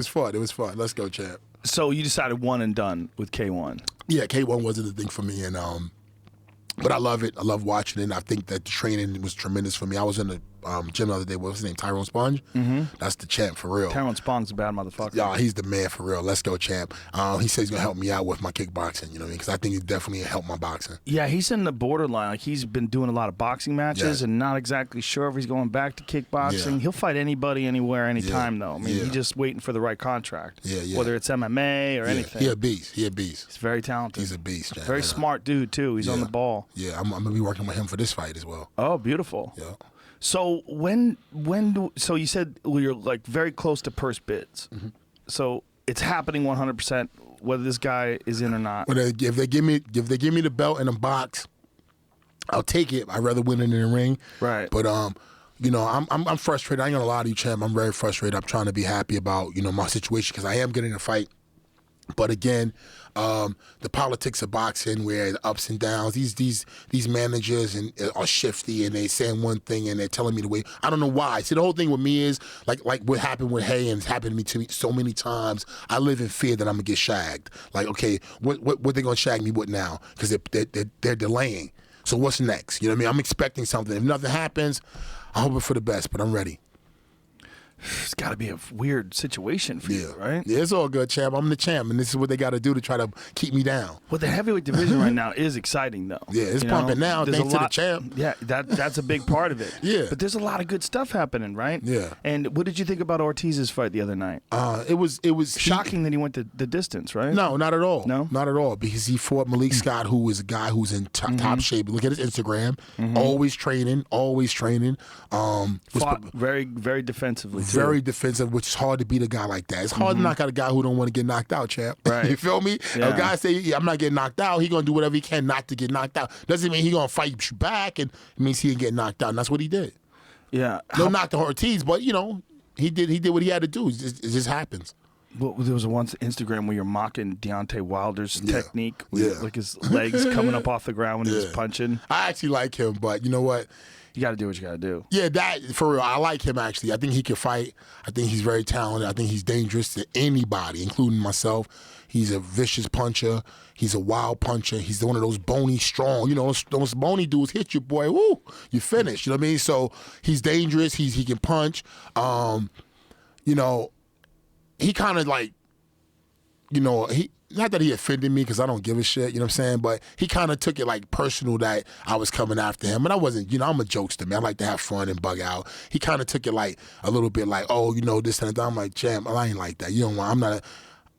Let's go, champ. So you decided one and done with K1. Yeah, K1 wasn't the thing for me, and but I love it. I love watching it. And I think that the training was tremendous for me. I was in the gym the other day. What was his name? Tyrone Sponge. Mm-hmm. That's the champ for real. Tyrone Sponge's a bad motherfucker. Yeah, he's the man for real. Let's go, champ. He said he's gonna help me out with my kickboxing. You know what I mean? Because I think he definitely helped my boxing. Yeah, he's in the borderline. Like he's been doing a lot of boxing matches and not exactly sure if he's going back to kickboxing. Yeah. He'll fight anybody, anywhere, anytime, though. I mean, Yeah. he's just waiting for the right contract. Yeah. Whether it's MMA or anything. He a beast. He's very talented. He's a beast, champ. Very smart dude, too. He's on the ball. Yeah, I'm gonna be working with him for this fight as well. Oh, beautiful. Yeah. So so you said you're like very close to purse bids. Mm-hmm. So it's happening 100% whether this guy is in or not. But if they give me the belt in a box, I'll take it. I'd rather win it in the ring. Right. But you know, I'm frustrated. I ain't gonna lie to you, champ. I'm very frustrated. I'm trying to be happy about, you know, my situation because I am getting a fight. But again, the politics of boxing, where the ups and downs, these managers are shifty and they saying one thing and they're telling me the way. I don't know why. See, the whole thing with me is like what happened with Hay and it's happened to me so many times. I live in fear that I'm gonna get shagged. Like, okay, what they gonna shag me with now? Because they're delaying. So what's next? You know what I mean? I'm expecting something. If nothing happens, I'm hoping for the best, but I'm ready. It's got to be a weird situation for you, right? Yeah, it's all good, champ. I'm the champ, and this is what they got to do to try to keep me down. Well, the heavyweight division right now is exciting, though. Yeah, it's pumping now, There's thanks to the champ. Yeah, that's a big part of it. Yeah. But there's a lot of good stuff happening, right? Yeah. And what did you think about Ortiz's fight the other night? It was Shocking that he went the distance, right? No, not at all. No? Not at all, because he fought Malik Scott, who is a guy who's in top shape. Look at his Instagram. Always training. Fought very, very defensively, too. Very defensive, which is hard to beat a guy like that. It's hard to knock out a guy who don't want to get knocked out, champ. Right. You feel me? Yeah. A guy say, yeah, I'm not getting knocked out, he going to do whatever he can not to get knocked out. Doesn't mean he going to fight you back, and it means he can get knocked out, and that's what he did. Yeah. No knock to Ortiz, but, you know, he did what he had to do. It just happens. Well, there was once Instagram where you're mocking Deontay Wilder's technique, with like his legs coming up off the ground when he was punching. I actually like him, but you know what? You got to do what you got to do. Yeah, that for real. I like him actually. I think he can fight. I think he's very talented. I think he's dangerous to anybody, including myself. He's a vicious puncher. He's a wild puncher. He's one of those bony, strong. You know, those bony dudes hit you, boy. Woo, you finished. You know what I mean? So he's dangerous. He can punch. You know, he kind of like, you know, not that he offended me because I don't give a shit, you know what I'm saying? But he kind of took it like personal that I was coming after him. And I wasn't, you know, I'm a jokester, man. I like to have fun and bug out. He kind of took it like a little bit like, oh, you know, this and that. I'm like, champ, I ain't like that. You don't want,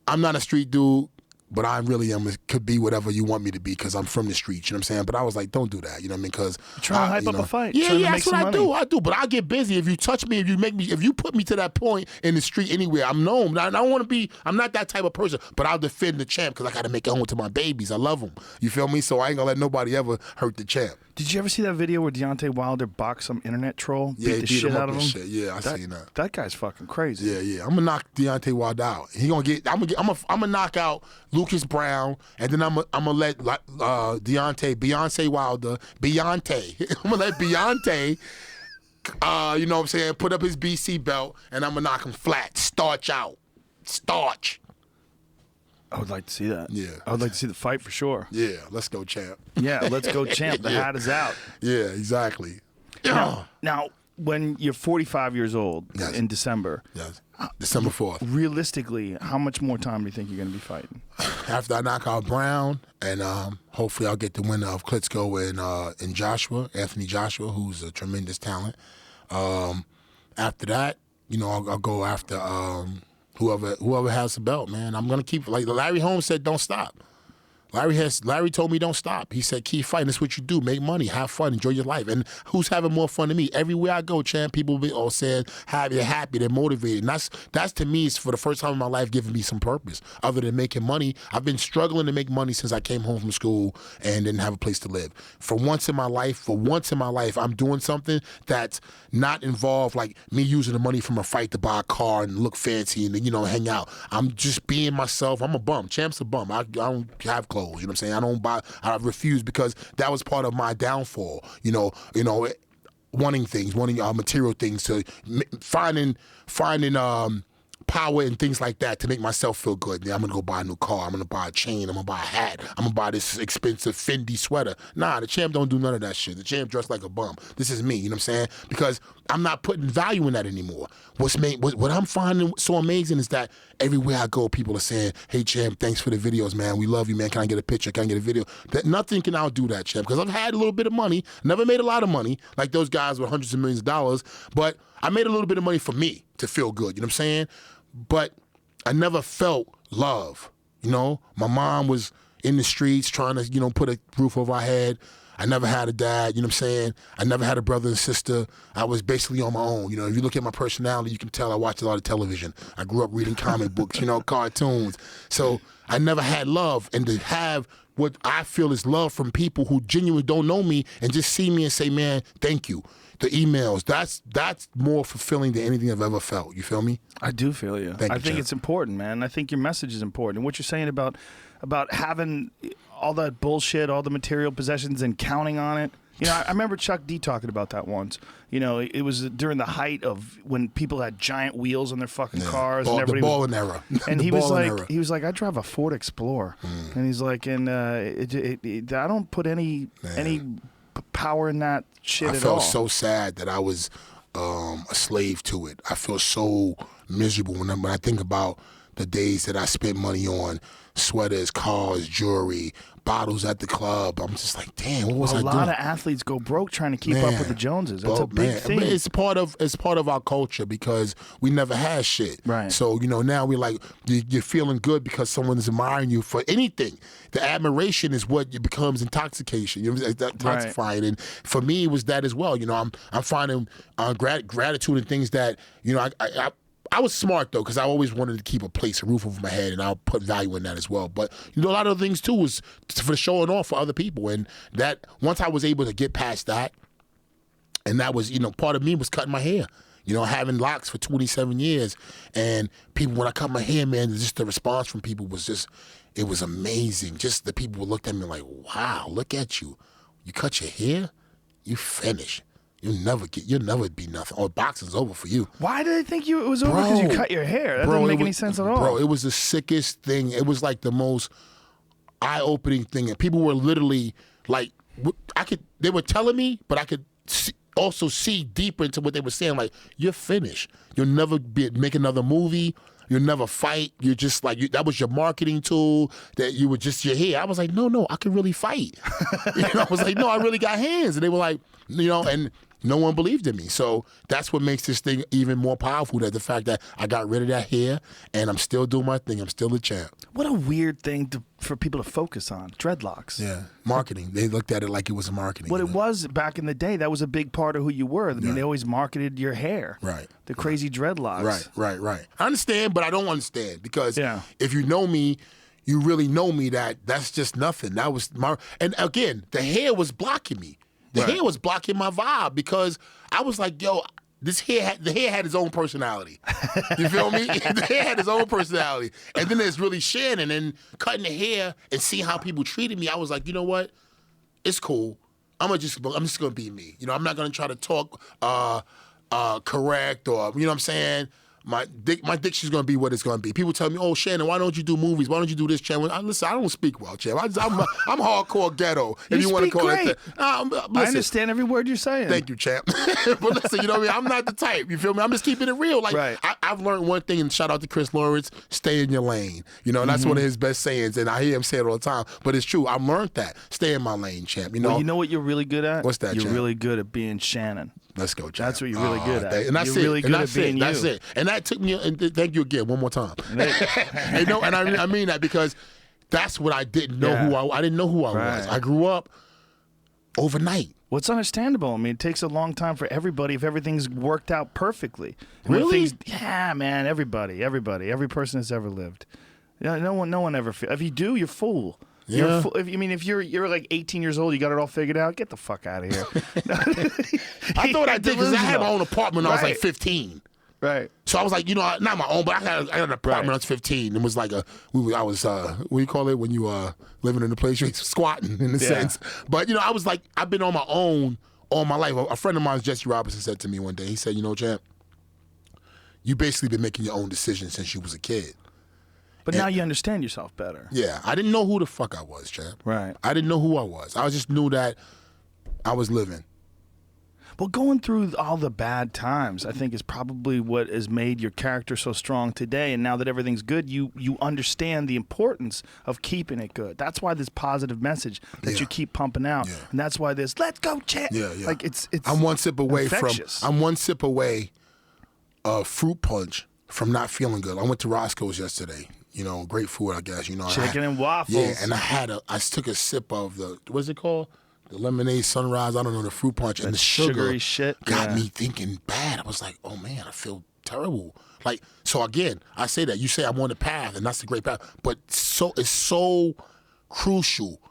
I'm not a street dude. But I really could be whatever you want me to be because I'm from the streets, you know what I'm saying? But I was like, don't do that, you know what I mean? Because trying to hype up a fight. Yeah, that's what I money. do. I do. But I get busy. If you touch me, if you put me to that point in the street anywhere, I'm known. I don't want to be, I'm not that type of person, but I'll defend the champ because I got to make it home to my babies. I love them. You feel me? So I ain't going to let nobody ever hurt the champ. Did you ever see that video where Deontay Wilder boxed some internet troll? Yeah, beat the shit out of him? Shit. Yeah, I seen that. That guy's fucking crazy. Yeah. I'm gonna knock Deontay Wilder out. I'm gonna knock out Lucas Brown, and then I'm gonna let Beyonce Wilder, I'm gonna let Beyonce, you know what I'm saying, put up his BC belt, and I'm gonna knock him flat, starch out, starch. I would like to see that. Yeah. I would like to see the fight for sure. Yeah, let's go, champ. Yeah, let's go, champ. The hat is out. Yeah, exactly. Now, when you're 45 years old in December, December 4th. Realistically, how much more time do you think you're going to be fighting? After I knock out Brown, and hopefully I'll get the winner of Klitschko and Joshua, Anthony Joshua, who's a tremendous talent. After that, you know, I'll go after whoever has the belt, man. I'm gonna keep, like Larry Holmes said, don't stop. Larry told me don't stop. He said, keep fighting. That's what you do. Make money, have fun, enjoy your life. And who's having more fun than me? Everywhere I go, champ, people be all saying, they're happy, they're motivated. And that's to me, is for the first time in my life, giving me some purpose. Other than making money, I've been struggling to make money since I came home from school and didn't have a place to live. For once in my life, I'm doing something that's not involved, like me using the money from a fight to buy a car and look fancy and, you know, hang out. I'm just being myself. I'm a bum. Champ's a bum. I don't have clothes. You know what I'm saying? I refuse, because that was part of my downfall. Wanting material things, to finding power and things like that to make myself feel good. Yeah, I'm gonna go buy a new car. I'm gonna buy a chain. I'm gonna buy a hat. I'm gonna buy this expensive Fendi sweater. Nah, the champ don't do none of that shit. The champ dressed like a bum. This is me. You know what I'm saying? Because I'm not putting value in that anymore. What I'm finding so amazing is that everywhere I go, people are saying, "Hey, champ, thanks for the videos, man. We love you, man. Can I get a picture? Can I get a video?" That nothing can outdo that, champ. Because I've had a little bit of money. Never made a lot of money like those guys with hundreds of millions of dollars, but I made a little bit of money for me to feel good. You know what I'm saying? But I never felt love, you know? My mom was in the streets trying to, you know, put a roof over our head. I never had a dad, you know what I'm saying? I never had a brother and sister. I was basically on my own. You know, if you look at my personality, you can tell I watched a lot of television. I grew up reading comic books, you know, cartoons. So I never had love. And to have what I feel is love from people who genuinely don't know me and just see me and say, man, thank you. The emails, that's more fulfilling than anything I've ever felt. You feel me? I do feel you. I think it's important, man. I think your message is important. And what you're saying about having all that bullshit, all the material possessions and counting on it. You know, I remember Chuck D talking about that once. You know, it was during the height of when people had giant wheels on their fucking cars. And everybody the balling era. And he was like, I drive a Ford Explorer. And he's like, and I don't put any power in that shit at all. I felt so sad that I was a slave to it. I feel so miserable when I think about the days that I spent money on sweaters, cars, jewelry, bottles at the club. I'm just like, damn, what was I doing? A lot of athletes go broke trying to keep up with the Joneses. That's a big thing. But it's part of our culture because we never had shit. Right. So, you know, now we're like, you're feeling good because someone's admiring you for anything. The admiration is what becomes intoxication. You know, intoxifying. Right. And for me, it was that as well. You know, I'm finding gratitude in things that, you know, I was smart, though, because I always wanted to keep a roof over my head, and I'll put value in that as well. But, you know, a lot of the things, too, was for showing off for other people. And that, once I was able to get past that, and that was, you know, part of me was cutting my hair. You know, having locks for 27 years. And people, when I cut my hair, man, just the response from people was just, it was amazing. Just the people would look at me like, wow, look at you. You cut your hair, you finish. You'll never be nothing. Oh, boxing's over for you. Why did they think it was over? Because you cut your hair. That doesn't make any sense at all. Bro, it was the sickest thing. It was like the most eye-opening thing. And people were literally like, they were telling me, but I could also see deeper into what they were saying. Like, you're finished. You'll never make another movie. You'll never fight. You're just like, that was your marketing tool, that you were just your hair. I was like, no, I can really fight. You know, I was like, no, I really got hands. And they were like, you know, and no one believed in me. So that's what makes this thing even more powerful, that the fact that I got rid of that hair and I'm still doing my thing. I'm still the champ. What a weird thing for people to focus on, dreadlocks. Yeah, marketing. They looked at it like it was a marketing. What it was back in the day, that was a big part of who you were. I mean, they always marketed your hair. Right. The crazy dreadlocks. Right. I understand, but I don't understand because if you know me, you really know me that's just nothing. That was and again, the hair was blocking me. The hair was blocking my vibe because I was like, yo, the hair had its own personality. You feel me? The hair had its own personality. And then there's really Shannon and cutting the hair and seeing how people treated me. I was like, you know what? It's cool. I'm just gonna be me. You know, I'm not gonna try to talk correct or, you know what I'm saying? my diction's gonna be what it's gonna be. People tell me, "Oh, Shannon, why don't you do movies? Why don't you do this, Champ?" Listen, I don't speak well, Champ. I'm hardcore ghetto, if you want to call it that. I understand every word you're saying. Thank you, Champ. But listen, you know what I mean? I'm not the type. You feel me? I'm just keeping it real. Like right. I've learned one thing, and shout out to Chris Lawrence: stay in your lane. You know, and that's one of his best sayings, and I hear him say it all the time. But it's true. I've learned that. Stay in my lane, Champ. You know. Well, you know what you're really good at? What's that, You're Champ? really good at being Shannon. Let's go, Champ. That's what you're really good at. And that's you're it. really good at being That's it. And that took me. And thank you again, one more time. You know, and I mean that because that's what I didn't know who I didn't know who I was. I grew up overnight. Well, it's understandable. I mean, it takes a long time for everybody if everything's worked out perfectly. Really? Yeah, man. Everybody, every person that's ever lived. Yeah, no one ever. If you do, you're a fool. Yeah. If you're like 18 years old, you got it all figured out. Get the fuck out of here. I thought I did because I had my own apartment when I was like 15. Right. So I was like, you know, not my own, but I had an apartment when I was 15. It was like I was what do you call it when you living in a place you're squatting in a sense. But you know, I was like, I've been on my own all my life. A friend of mine, Jesse Robinson, said to me one day, he said, you know, Champ, you basically been making your own decisions since you was a kid. But now you understand yourself better. Yeah, I didn't know who the fuck I was, Champ. Right. I didn't know who I was. I just knew that I was living. Well, going through all the bad times, I think, is probably what has made your character so strong today. And now that everything's good, you understand the importance of keeping it good. That's why this positive message that you keep pumping out, and that's why this "Let's go, Champ." Like it's. I'm one sip away infectious. I'm one sip away of fruit punch from not feeling good. I went to Roscoe's yesterday. You know, great food, I guess. You know, chicken and waffles. Yeah, and I took a sip of the what's it called? The lemonade sunrise. I don't know, the fruit punch, and the sugar sugary shit got me thinking bad. I was like, oh man, I feel terrible. Like, so again, I say that you say I'm on the path, and that's the great path. But it's so crucial.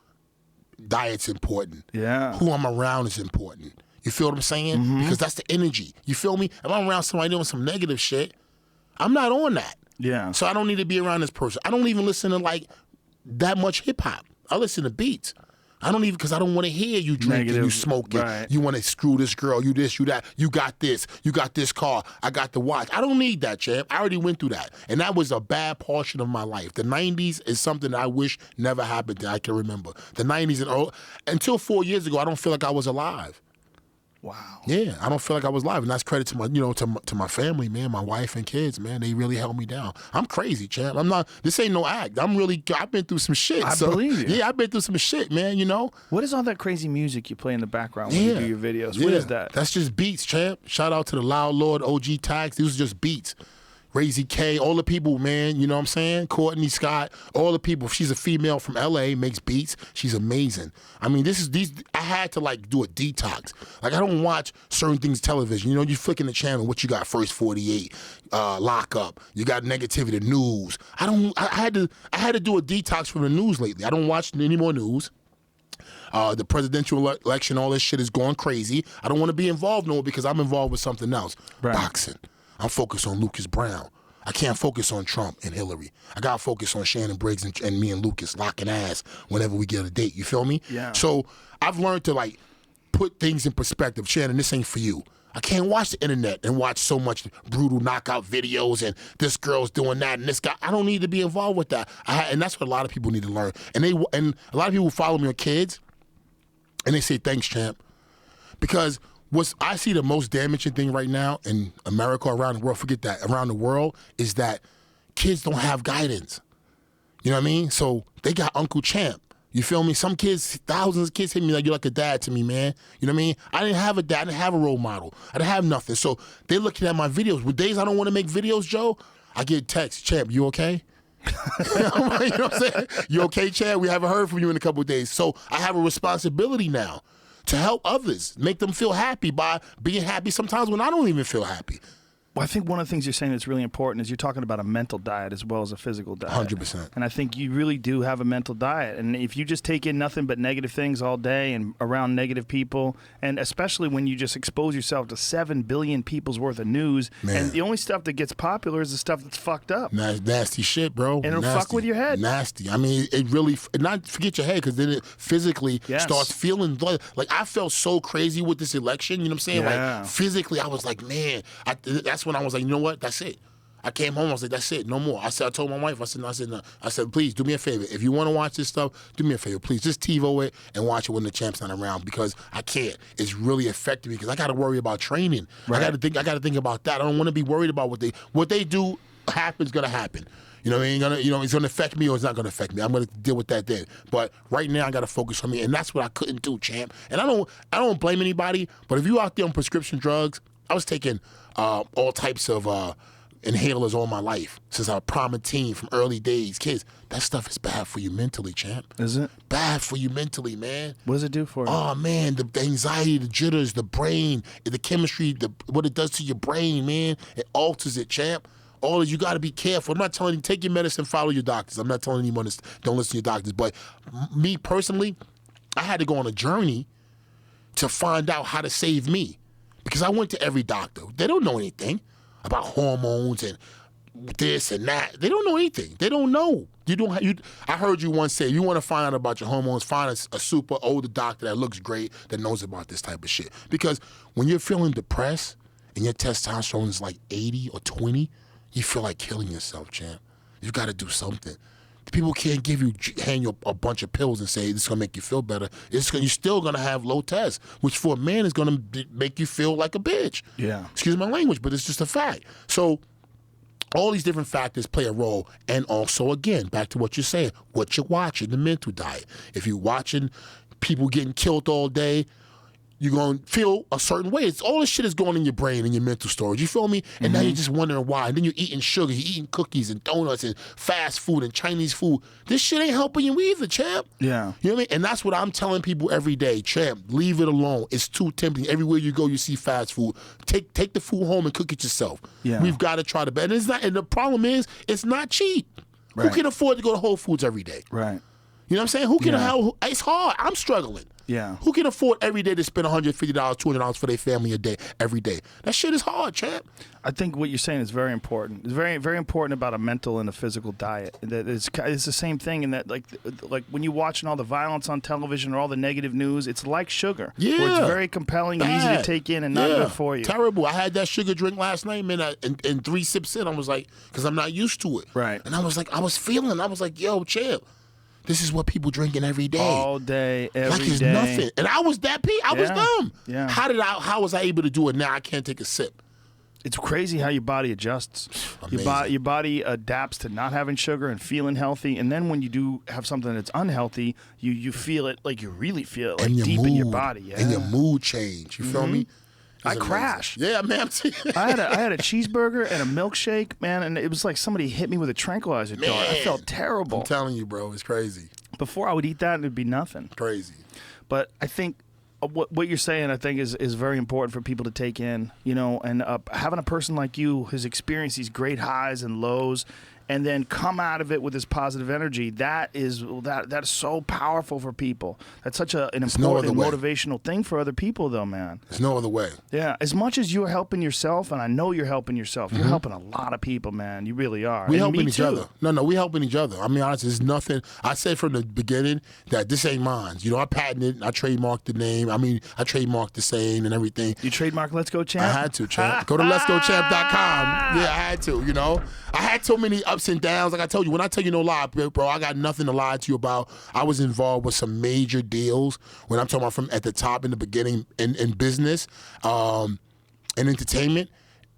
Diet's important. Yeah. Who I'm around is important. You feel what I'm saying? Because that's the energy. You feel me? If I'm around somebody doing some negative shit, I'm not on that. Yeah. So I don't need to be around this person. I don't even listen to like that much hip hop. I listen to beats. I don't even, because I don't want to hear you drinking, you smoking, you want to screw this girl, you this, you that, you got this car, I got the watch. I don't need that, Champ. I already went through that. And that was a bad portion of my life. The 90s is something that I wish never happened that I can remember. The 90s, until 4 years ago, I don't feel like I was alive. Wow. Yeah, I don't feel like I was alive, and that's credit to my, you know, to my family, man, my wife and kids, man. They really held me down. I'm crazy, Champ. I'm not. This ain't no act. I've been through some shit. I believe you. Yeah, I've been through some shit, man. You know. What is all that crazy music you play in the background when you do your videos? What is that? That's just beats, Champ. Shout out to the Loud Lord, OG Tax. These are just beats. Razy K, all the people, man, you know what I'm saying? Courtney Scott, all the people. She's a female from LA, makes beats. She's amazing. I mean, I had to like do a detox. Like, I don't watch certain things television. You know, you flicking the channel, what you got, First 48, Lock Up, you got Negativity, news. I had to do a detox from the news lately. I don't watch any more news. The presidential election, all this shit is going crazy. I don't want to be involved no more because I'm involved with something else. Right. Boxing. I'm focused on Lucas Brown. I can't focus on Trump and Hillary. I got to focus on Shannon Briggs and me and Lucas locking ass whenever we get a date. You feel me? Yeah. So I've learned to like put things in perspective. Shannon, this ain't for you. I can't watch the internet and watch so much brutal knockout videos and this girl's doing that and this guy. I don't need to be involved with that. And that's what a lot of people need to learn. And a lot of people follow me on kids and they say, thanks, Champ. Because I see the most damaging thing right now in America, around the world, forget that, around the world, is that kids don't have guidance. You know what I mean? So they got Uncle Champ. You feel me? Some kids, thousands of kids hit me like, you're like a dad to me, man. You know what I mean? I didn't have a dad. I didn't have a role model. I didn't have nothing. So they're looking at my videos. With days I don't want to make videos, Joe, I get texts, Champ, you okay? You know what I'm saying? You okay, Champ? We haven't heard from you in a couple of days. So I have a responsibility now to help others, make them feel happy by being happy sometimes when I don't even feel happy. Well, I think one of the things you're saying that's really important is you're talking about a mental diet as well as a physical diet. 100%. And I think you really do have a mental diet. And if you just take in nothing but negative things all day and around negative people, and especially when you just expose yourself to 7 billion people's worth of news, and the only stuff that gets popular is the stuff that's fucked up. Nasty shit, bro. And it'll fuck with your head. Nasty. I mean, it really, not forget your head, because then it physically starts feeling, like I felt so crazy with this election, you know what I'm saying? Yeah. Like physically, I was like, man, that's when I was like, you know what? That's it. I came home. I was like, that's it, no more. I told my wife, no. I said, please do me a favor. If you want to watch this stuff, do me a favor, please. Just TiVo it and watch it when the champ's not around, because I can't. It's really affecting me because I got to worry about training. Right. I got to think about that. I don't want to be worried about what they do. Happens gonna happen. You know, it's gonna affect me or it's not gonna affect me. I'm gonna deal with that then. But right now I gotta focus on me, and that's what I couldn't do, champ. And I don't blame anybody. But if you out there on prescription drugs, I was taking all types of inhalers all my life since I was Primatene from early days. Kids, that stuff is bad for you mentally, champ. Is it? Bad for you mentally, man. What does it do for you? Oh, man, the anxiety, the jitters, the brain, the chemistry, what it does to your brain, man. It alters it, champ. All is, you got to be careful. I'm not telling you, take your medicine, follow your doctors. I'm not telling anyone to don't listen to your doctors. But me personally, I had to go on a journey to find out how to save me. Because I went to every doctor. They don't know anything about hormones and this and that. They don't know anything. They don't know. I heard you once say, you want to find out about your hormones, find a super older doctor that looks great, that knows about this type of shit. Because when you're feeling depressed and your testosterone is like 80 or 20, you feel like killing yourself, champ. You got to do something. People can't hand you a bunch of pills and say this is going to make you feel better. You're still going to have low test, which for a man is going to make you feel like a bitch. Yeah. Excuse my language, but it's just a fact. So all these different factors play a role. And also, again, back to what you're saying, what you're watching, the mental diet. If you're watching people getting killed all day, you're going to feel a certain way. It's all this shit is going in your brain and your mental storage. You feel me? And now you're just wondering why. And then you're eating sugar, you're eating cookies and donuts and fast food and Chinese food. This shit ain't helping you either, champ. Yeah. You know what I mean? And that's what I'm telling people every day, champ. Leave it alone. It's too tempting. Everywhere you go, you see fast food. Take the food home and cook it yourself. Yeah. We've got to try to better. And the problem is, it's not cheap. Right. Who can afford to go to Whole Foods every day? Right. You know what I'm saying? It's hard. I'm struggling. Yeah. Who can afford every day to spend $150, $200 for their family a day, every day? That shit is hard, champ. I think what you're saying is very important. It's very, very important about a mental and a physical diet. That it's the same thing in that, like when you're watching all the violence on television or all the negative news, it's like sugar. Yeah. Where it's very compelling and easy to take in and not good for you. Terrible. I had that sugar drink last night, man, and 3 sips in, I was like, because I'm not used to it. Right. And I was like, yo, champ. This is what people drinking every day. All day, every day. Like it's nothing. And I was that I was dumb. Yeah. How was I able to do it now? I can't take a sip. It's crazy how your body adjusts. Your body adapts to not having sugar and feeling healthy. And then when you do have something that's unhealthy, you feel it, like you really feel it, like deep in your body. Yeah. And your mood change. You feel me? I crashed. Yeah, man. I had a cheeseburger and a milkshake, man, and it was like somebody hit me with a tranquilizer dart. I felt terrible. I'm telling you, bro, it's crazy. Before I would eat that, it'd be nothing. Crazy. But I think what you're saying, I think, is very important for people to take in, you know, and having a person like you who's experienced these great highs and lows and then come out of it with this positive energy, that is so powerful for people. That's such an important motivational thing for other people, though, man. There's no other way. Yeah, as much as you're helping yourself, and I know you're helping yourself, you're helping a lot of people, man. You really are. We're helping each other. No, we're helping each other. I mean, honestly, there's nothing. I said from the beginning that this ain't mine. You know, I patented, I trademarked the name. I mean, I trademarked the saying and everything. You trademarked Let's Go Champ? I had to, champ. Go to letsgochamp.com. Yeah, I had to, you know. I had so many ups and downs. Like I told you, when I tell you no lie, bro, I got nothing to lie to you about. I was involved with some major deals when I'm talking about from at the top in the beginning in business and entertainment.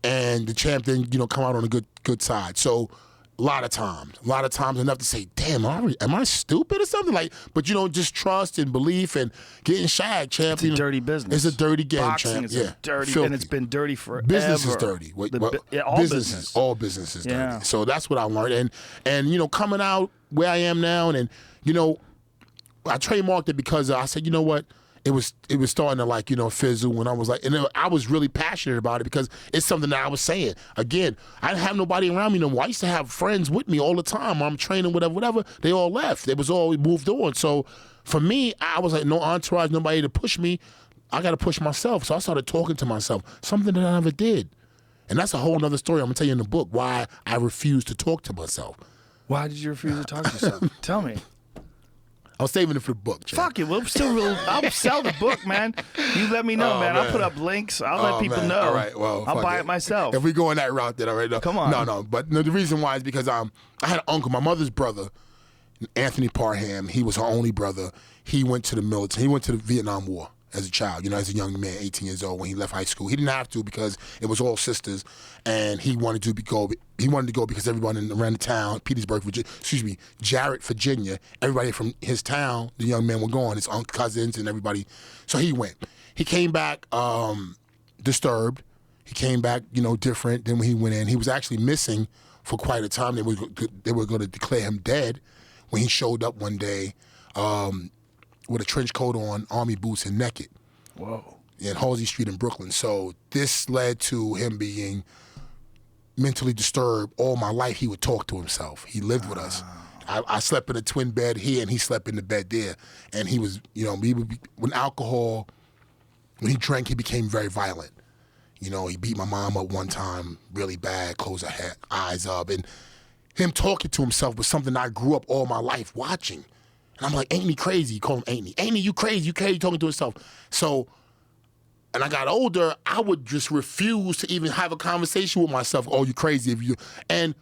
And the champ then, you know, come out on a good side. So a lot of times enough to say, damn, am I stupid or something? Like, but you know, just trust and belief and getting shagged, champ. It's a dirty business. It's a dirty game, Boxing champ. is a dirty, and it's been dirty forever. Business is dirty. All business. All business is dirty. Yeah. So that's what I learned. And you know, coming out where I am now, and you know, I trademarked it because I said, you know what? It was starting to, like, you know, fizzle when I was like, and I was really passionate about it because it's something that I was saying. Again, I didn't have nobody around me no more. I used to have friends with me all the time. I'm training, whatever. They all left. It was all moved on. So for me, I was like, no entourage, nobody to push me. I got to push myself. So I started talking to myself, something that I never did. And that's a whole nother story I'm going to tell you in the book, why I refused to talk to myself. Why did you refuse to talk to yourself? Tell me. I was saving it for the book, champ. Fuck it, I'll sell the book, man. You let me know, man. man. I'll put up links. I'll let people know. All right, well, I'll buy it myself. If we go in that route, then all right. No. Come on. No, but no, the reason why is because I had an uncle, my mother's brother, Anthony Parham. He was her only brother. He went to the military. He went to the Vietnam War as a child, as a young man, 18 years old when he left high school. He didn't have to because it was all sisters, and he wanted to go because everyone around the town, Petersburg, Jarrett, Virginia, everybody from his town, the young men were going, his uncle, cousins, and everybody. So he went. He came back disturbed. He came back, different than when he went in. He was actually missing for quite a time. They were going to declare him dead when he showed up one day. With a trench coat on, army boots, and naked. Whoa. In Halsey Street in Brooklyn. So this led to him being mentally disturbed. All my life, he would talk to himself. He lived with us. I slept in a twin bed here, and he slept in the bed there. And he was, when he drank, he became very violent. He beat my mom up one time really bad, closed her eyes up. And him talking to himself was something I grew up all my life watching. And I'm like, ain't he crazy? You call him Ain't he? Ain't he, you crazy, talking to himself. So, and I got older, I would just refuse to even have a conversation with myself. Oh, you crazy. And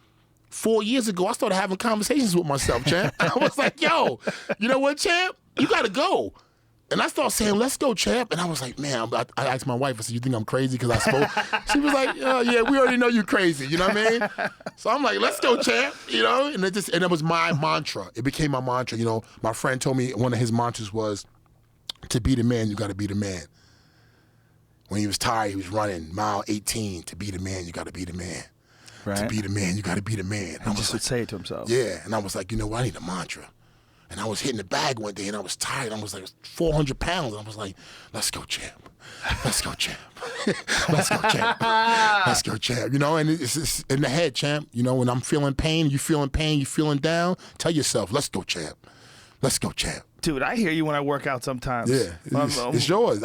4 years ago, I started having conversations with myself, champ. I was like, yo, you know what, champ? You got to go. And I started saying, let's go, champ. And I was like, man, I asked my wife, I said, you think I'm crazy because I spoke? She was like, yeah, we already know you're crazy. You know what I mean? So I'm like, let's go, champ. And it was my mantra. It became my mantra. My friend told me one of his mantras was, to be the man, you got to be the man. When he was tired, he was running mile 18. To be the man, you got to be the man. Right. To be the man, you got to be the man. He just would say it to himself. Yeah. And I was like, you know what? I need a mantra. And I was hitting the bag one day, and I was tired. I was like 400 pounds. And I was like, let's go, champ. Let's go, champ. Let's go, champ. Let's go, champ. And it's in the head, champ. When I'm feeling pain, you feeling down, tell yourself, let's go, champ. Let's go, champ. Dude, I hear you when I work out sometimes. Yeah, it's yours.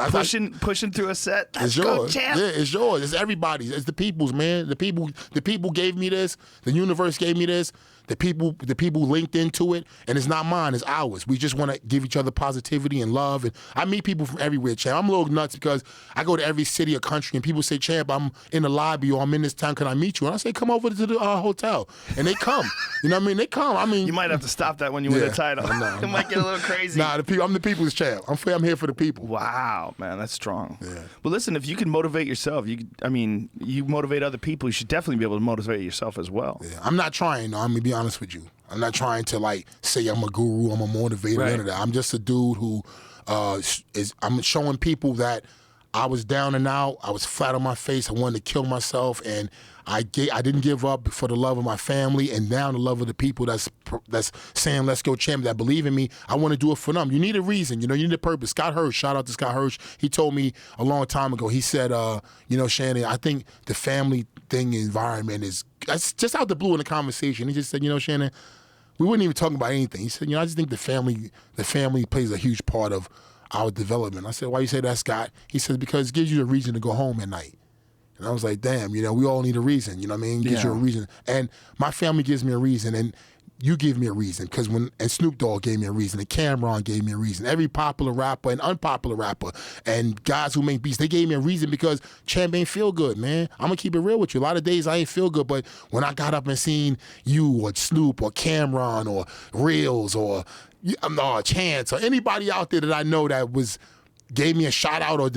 Pushing through a set. It's yours. Champ. Yeah, it's yours. It's everybody's. It's the people's, man. The people gave me this. The universe gave me this. The people linked into it, and it's not mine, it's ours. We just want to give each other positivity and love. And I meet people from everywhere, champ. I'm a little nuts because I go to every city or country, and people say, champ, I'm in the lobby or I'm in this town, can I meet you? And I say, come over to the hotel. And they come. You know what I mean? They come. You might have to stop that when you win the title. It might get a little crazy. Nah, I'm the people's champ. I'm here for the people. Wow, man, that's strong. Yeah. But listen, if you can motivate yourself, you motivate other people, you should definitely be able to motivate yourself as well. Yeah, I'm not trying, though. I'm going to be honest with you. I'm not trying to say I'm a guru, I'm a motivator, none of that. I'm just a dude who I'm showing people that I was down and out, I was flat on my face, I wanted to kill myself, and I didn't give up for the love of my family and now the love of the people that's saying let's go, champ, that believe in me. I want to do it for them. You need a reason, you need a purpose. Scott Hirsch, shout out to Scott Hirsch. He told me a long time ago, he said, Shannon, I think the family thing environment is, that's just out the blue in the conversation. He just said, Shannon, we wouldn't even talk about anything. He said, I just think the family plays a huge part of our development. I said, why you say that, Scott? He said, because it gives you a reason to go home at night. And I was like, damn, we all need a reason, you know what I mean? It gives you a reason. And my family gives me a reason, and you give me a reason. And Snoop Dogg gave me a reason, and Cameron gave me a reason. Every popular rapper and unpopular rapper and guys who make beats, they gave me a reason because champ ain't feel good, man. I'm going to keep it real with you. A lot of days I ain't feel good, but when I got up and seen you or Snoop or Cameron or Reels or Chance or anybody out there that I know that gave me a shout out or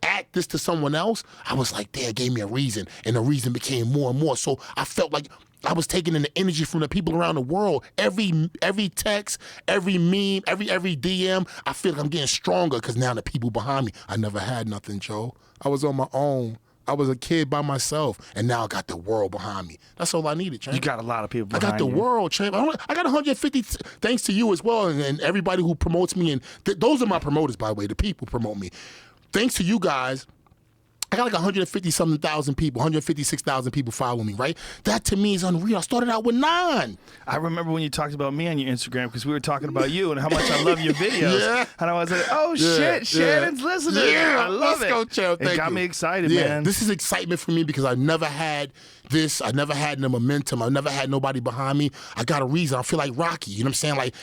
act this to someone else, I was like, damn, gave me a reason. And the reason became more and more. So I felt like I was taking in the energy from the people around the world. Every text, every meme, every DM, I feel like I'm getting stronger because now the people behind me, I never had nothing, Joe. I was on my own. I was a kid by myself, and now I got the world behind me. That's all I needed, champ. You got a lot of people behind you. I got the world, champ. I got 150 thanks to you as well, and everybody who promotes me. And those are my promoters, by the way. The people promote me. Thanks to you guys, I got like 150-something thousand people, 156,000 people following me, right? That to me is unreal. I started out with 9. I remember when you talked about me on your Instagram because we were talking about you and how much I love your videos. Yeah. And I was like, oh shit, Shannon's listening. Yeah, I love let's it. go, Chael. It got me excited, man. This is excitement for me because I never had this. I never had the momentum. I never had nobody behind me. I got a reason. I feel like Rocky. You know what I'm saying? Like,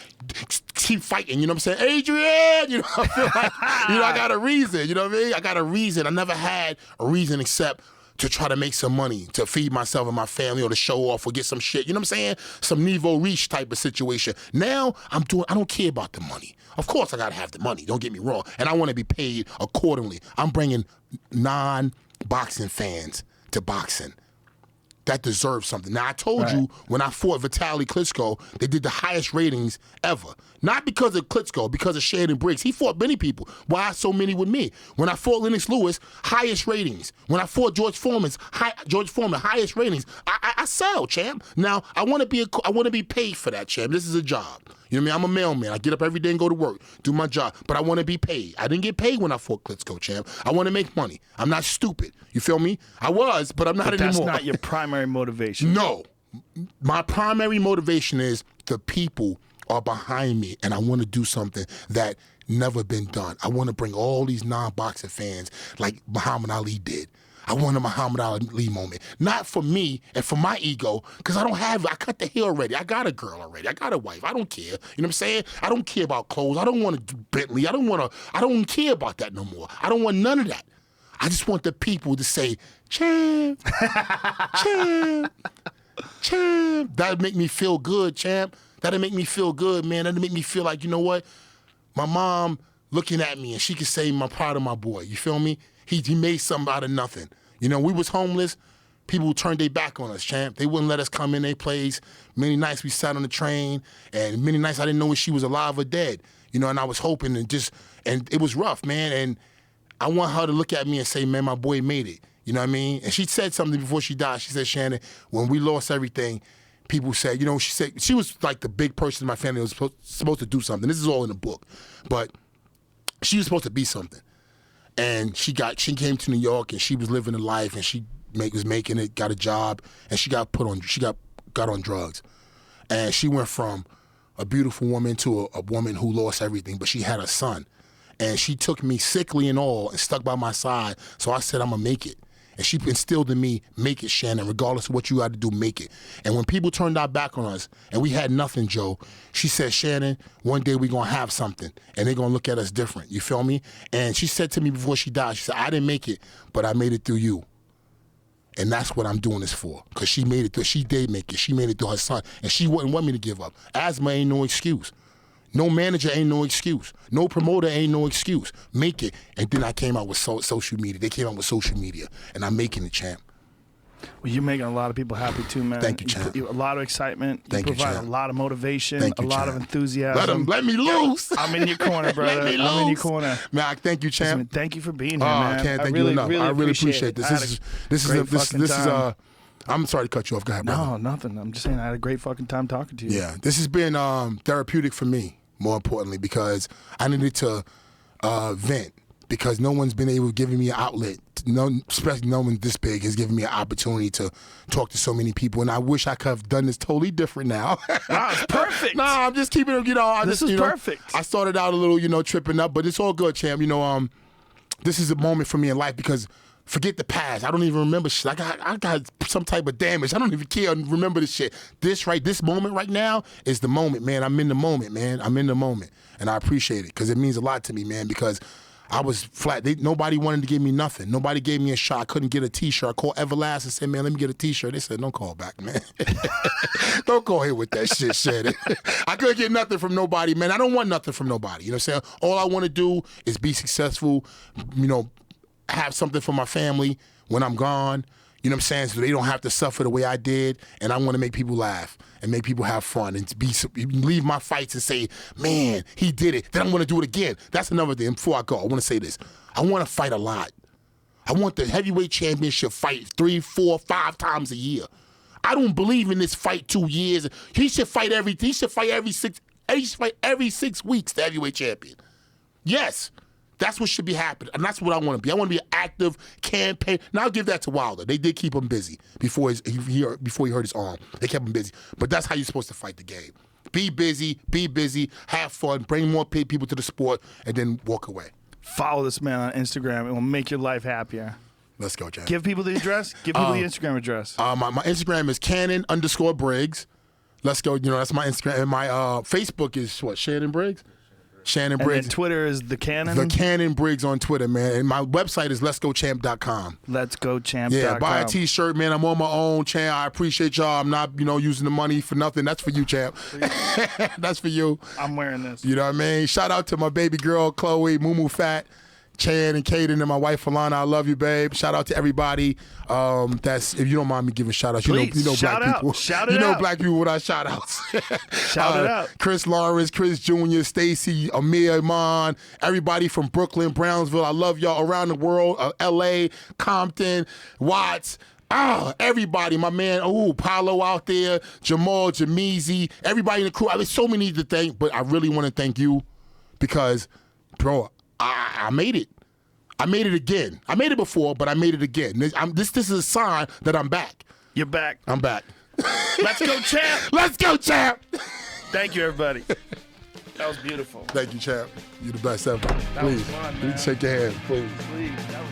keep fighting. You know what I'm saying? Adrian! You know, I feel like, I got a reason. You know what I mean? I got a reason. I never had a reason except to try to make some money, to feed myself and my family, or to show off or get some shit. You know what I'm saying? Some Niveau Reach type of situation. Now, I don't care about the money. Of course I got to have the money. Don't get me wrong. And I want to be paid accordingly. I'm bringing non-boxing fans to boxing. That deserves something. Now, I told you when I fought Vitaly Klitschko, they did the highest ratings ever. Not because of Klitschko, because of Shannon Briggs. He fought many people. Why so many with me? When I fought Lennox Lewis, highest ratings. When I fought George Foreman, highest ratings. I sell, champ. Now, I want to be paid for that, champ. This is a job. You know what I mean? I'm a mailman. I get up every day and go to work, do my job, but I want to be paid. I didn't get paid when I fought Klitschko, champ. I want to make money. I'm not stupid. You feel me? I was, but I'm not anymore. That's not your primary motivation. No. My primary motivation is the people are behind me, and I want to do something that never been done. I want to bring all these non-boxing fans like Muhammad Ali did. I want a Muhammad Ali moment. Not for me and for my ego, because I cut the hair already. I got a girl already. I got a wife. I don't care. You know what I'm saying? I don't care about clothes. I don't want to do Bentley. I don't care about that no more. I don't want none of that. I just want the people to say, champ, champ, champ. That'll make me feel good, champ. That'll make me feel good, man. That'll make me feel like, you know what? My mom looking at me and she can say, I'm proud of my boy. You feel me? He made something out of nothing. You know, we was homeless. People turned their back on us, champ. They wouldn't let us come in their place. Many nights we sat on the train, and many nights I didn't know if she was alive or dead. You know, and I was hoping and it was rough, man. And I want her to look at me and say, man, my boy made it. You know what I mean? And she said something before she died. She said, Shannon, when we lost everything, people said, you know, she said, she was like the big person in my family that was supposed to do something. This is all in the book. But she was supposed to be something. And she came to New York and she was living a life and she was making it, got a job, and she got on drugs. And she went from a beautiful woman to a woman who lost everything, but she had a son. And she took me sickly and all and stuck by my side. So I said, I'm gonna make it. And she instilled in me, make it, Shannon, regardless of what you got to do, make it. And when people turned our back on us and we had nothing, Joe, she said, Shannon, one day we're going to have something and they're going to look at us different. You feel me? And she said to me before she died, she said, I didn't make it, but I made it through you. And that's what I'm doing this for, because she made it through. She did make it. She made it through her son. And she wouldn't want me to give up. Asthma ain't no excuse. No manager ain't no excuse. No promoter ain't no excuse. Make it. And then I came out with social media. They came out with social media. And I'm making it, champ. Well, you're making a lot of people happy too, man. Thank you, champ. A lot of excitement. Thank you you, provide champ. a lot of motivation, Thank you, a lot champ. of enthusiasm. Let me loose. I'm in your corner, brother. Let me loose. I'm in your corner. Man, I thank you, champ. Listen, thank you for being here, Oh, man. I can't thank really, you enough. I really appreciate this. This is I'm sorry to cut you off. Go ahead, brother. No, nothing. I'm just saying I had a great fucking time talking to you. Yeah, this has been therapeutic for me, more importantly, because I needed to vent, because no one's been able to give me an outlet. Especially no one this big has given me an opportunity to talk to so many people, and I wish I could have done this totally different now. Wow, it's perfect. No, I'm just keeping it, This is perfect. I started out a little, tripping up, but it's all good, champ. This is a moment for me in life, because forget the past. I don't even remember shit. I got some type of damage. I don't even care and remember this shit. This moment right now is the moment, man. I'm in the moment, man. I'm in the moment. And I appreciate it, because it means a lot to me, man, because I was flat. Nobody wanted to give me nothing. Nobody gave me a shot. I couldn't get a T-shirt. I called Everlast and said, man, let me get a T-shirt. They said, don't call back, man. Don't call here with that shit, Shannon. I couldn't get nothing from nobody, man. I don't want nothing from nobody. You know what I'm saying? All I want to do is be successful, have something for my family when I'm gone, you know what I'm saying, so they don't have to suffer the way I did. And I want to make people laugh and make people have fun and leave my fights and say, man, he did it. Then I'm going to do it again. That's another thing. Before I go, I want to say this. I want to fight a lot. I want the heavyweight championship fight 3, 4, 5 times a year. I don't believe in this fight 2 years. He should fight every 6 weeks, the heavyweight champion. Yes. That's what should be happening, and that's what I want to be. I want to be an active campaign. Now I'll give that to Wilder. They did keep him busy before he hurt his arm. They kept him busy, but that's how you're supposed to fight the game. Be busy, have fun, bring more people to the sport, and then walk away. Follow this man on Instagram. It will make your life happier. Let's go, Jack. Give people the address. Give people the Instagram address. My Instagram is Cannon_Briggs. Let's go. That's my Instagram. And my Facebook is what? Shannon Briggs? Shannon Briggs. And Twitter is The Cannon? The Cannon Briggs on Twitter, man. And my website is letsgochamp.com. Letsgochamp.com. Yeah, buy a T-shirt, man. I'm on my own, champ. I appreciate y'all. I'm not, using the money for nothing. That's for you, champ. That's for you. I'm wearing this. You know what I mean? Shout out to my baby girl, Chloe, Moo Fat, Chan and Kaden, and my wife Alana. I love you, babe. Shout out to everybody. That's, if you don't mind me giving shout outs. Please, you know shout black out. people. Shout it You know out. black people without shout outs. Shout it out. Chris Lawrence, Chris Jr., Stacy, Amir Iman, everybody from Brooklyn, Brownsville. I love y'all around the world. LA, Compton, Watts. Everybody, my man, Paulo out there, Jamal, Jameezy, everybody in the crew. There's so many to thank, but I really want to thank you because, bro, I made it. I made it again. I made it before, but I made it again. This is a sign that I'm back. You're back. I'm back. Let's go, champ. Let's go, champ. Thank you, everybody. That was beautiful. Thank you, champ. You're the best ever. That was Please, fun, please man. shake your hand, please. Please. That was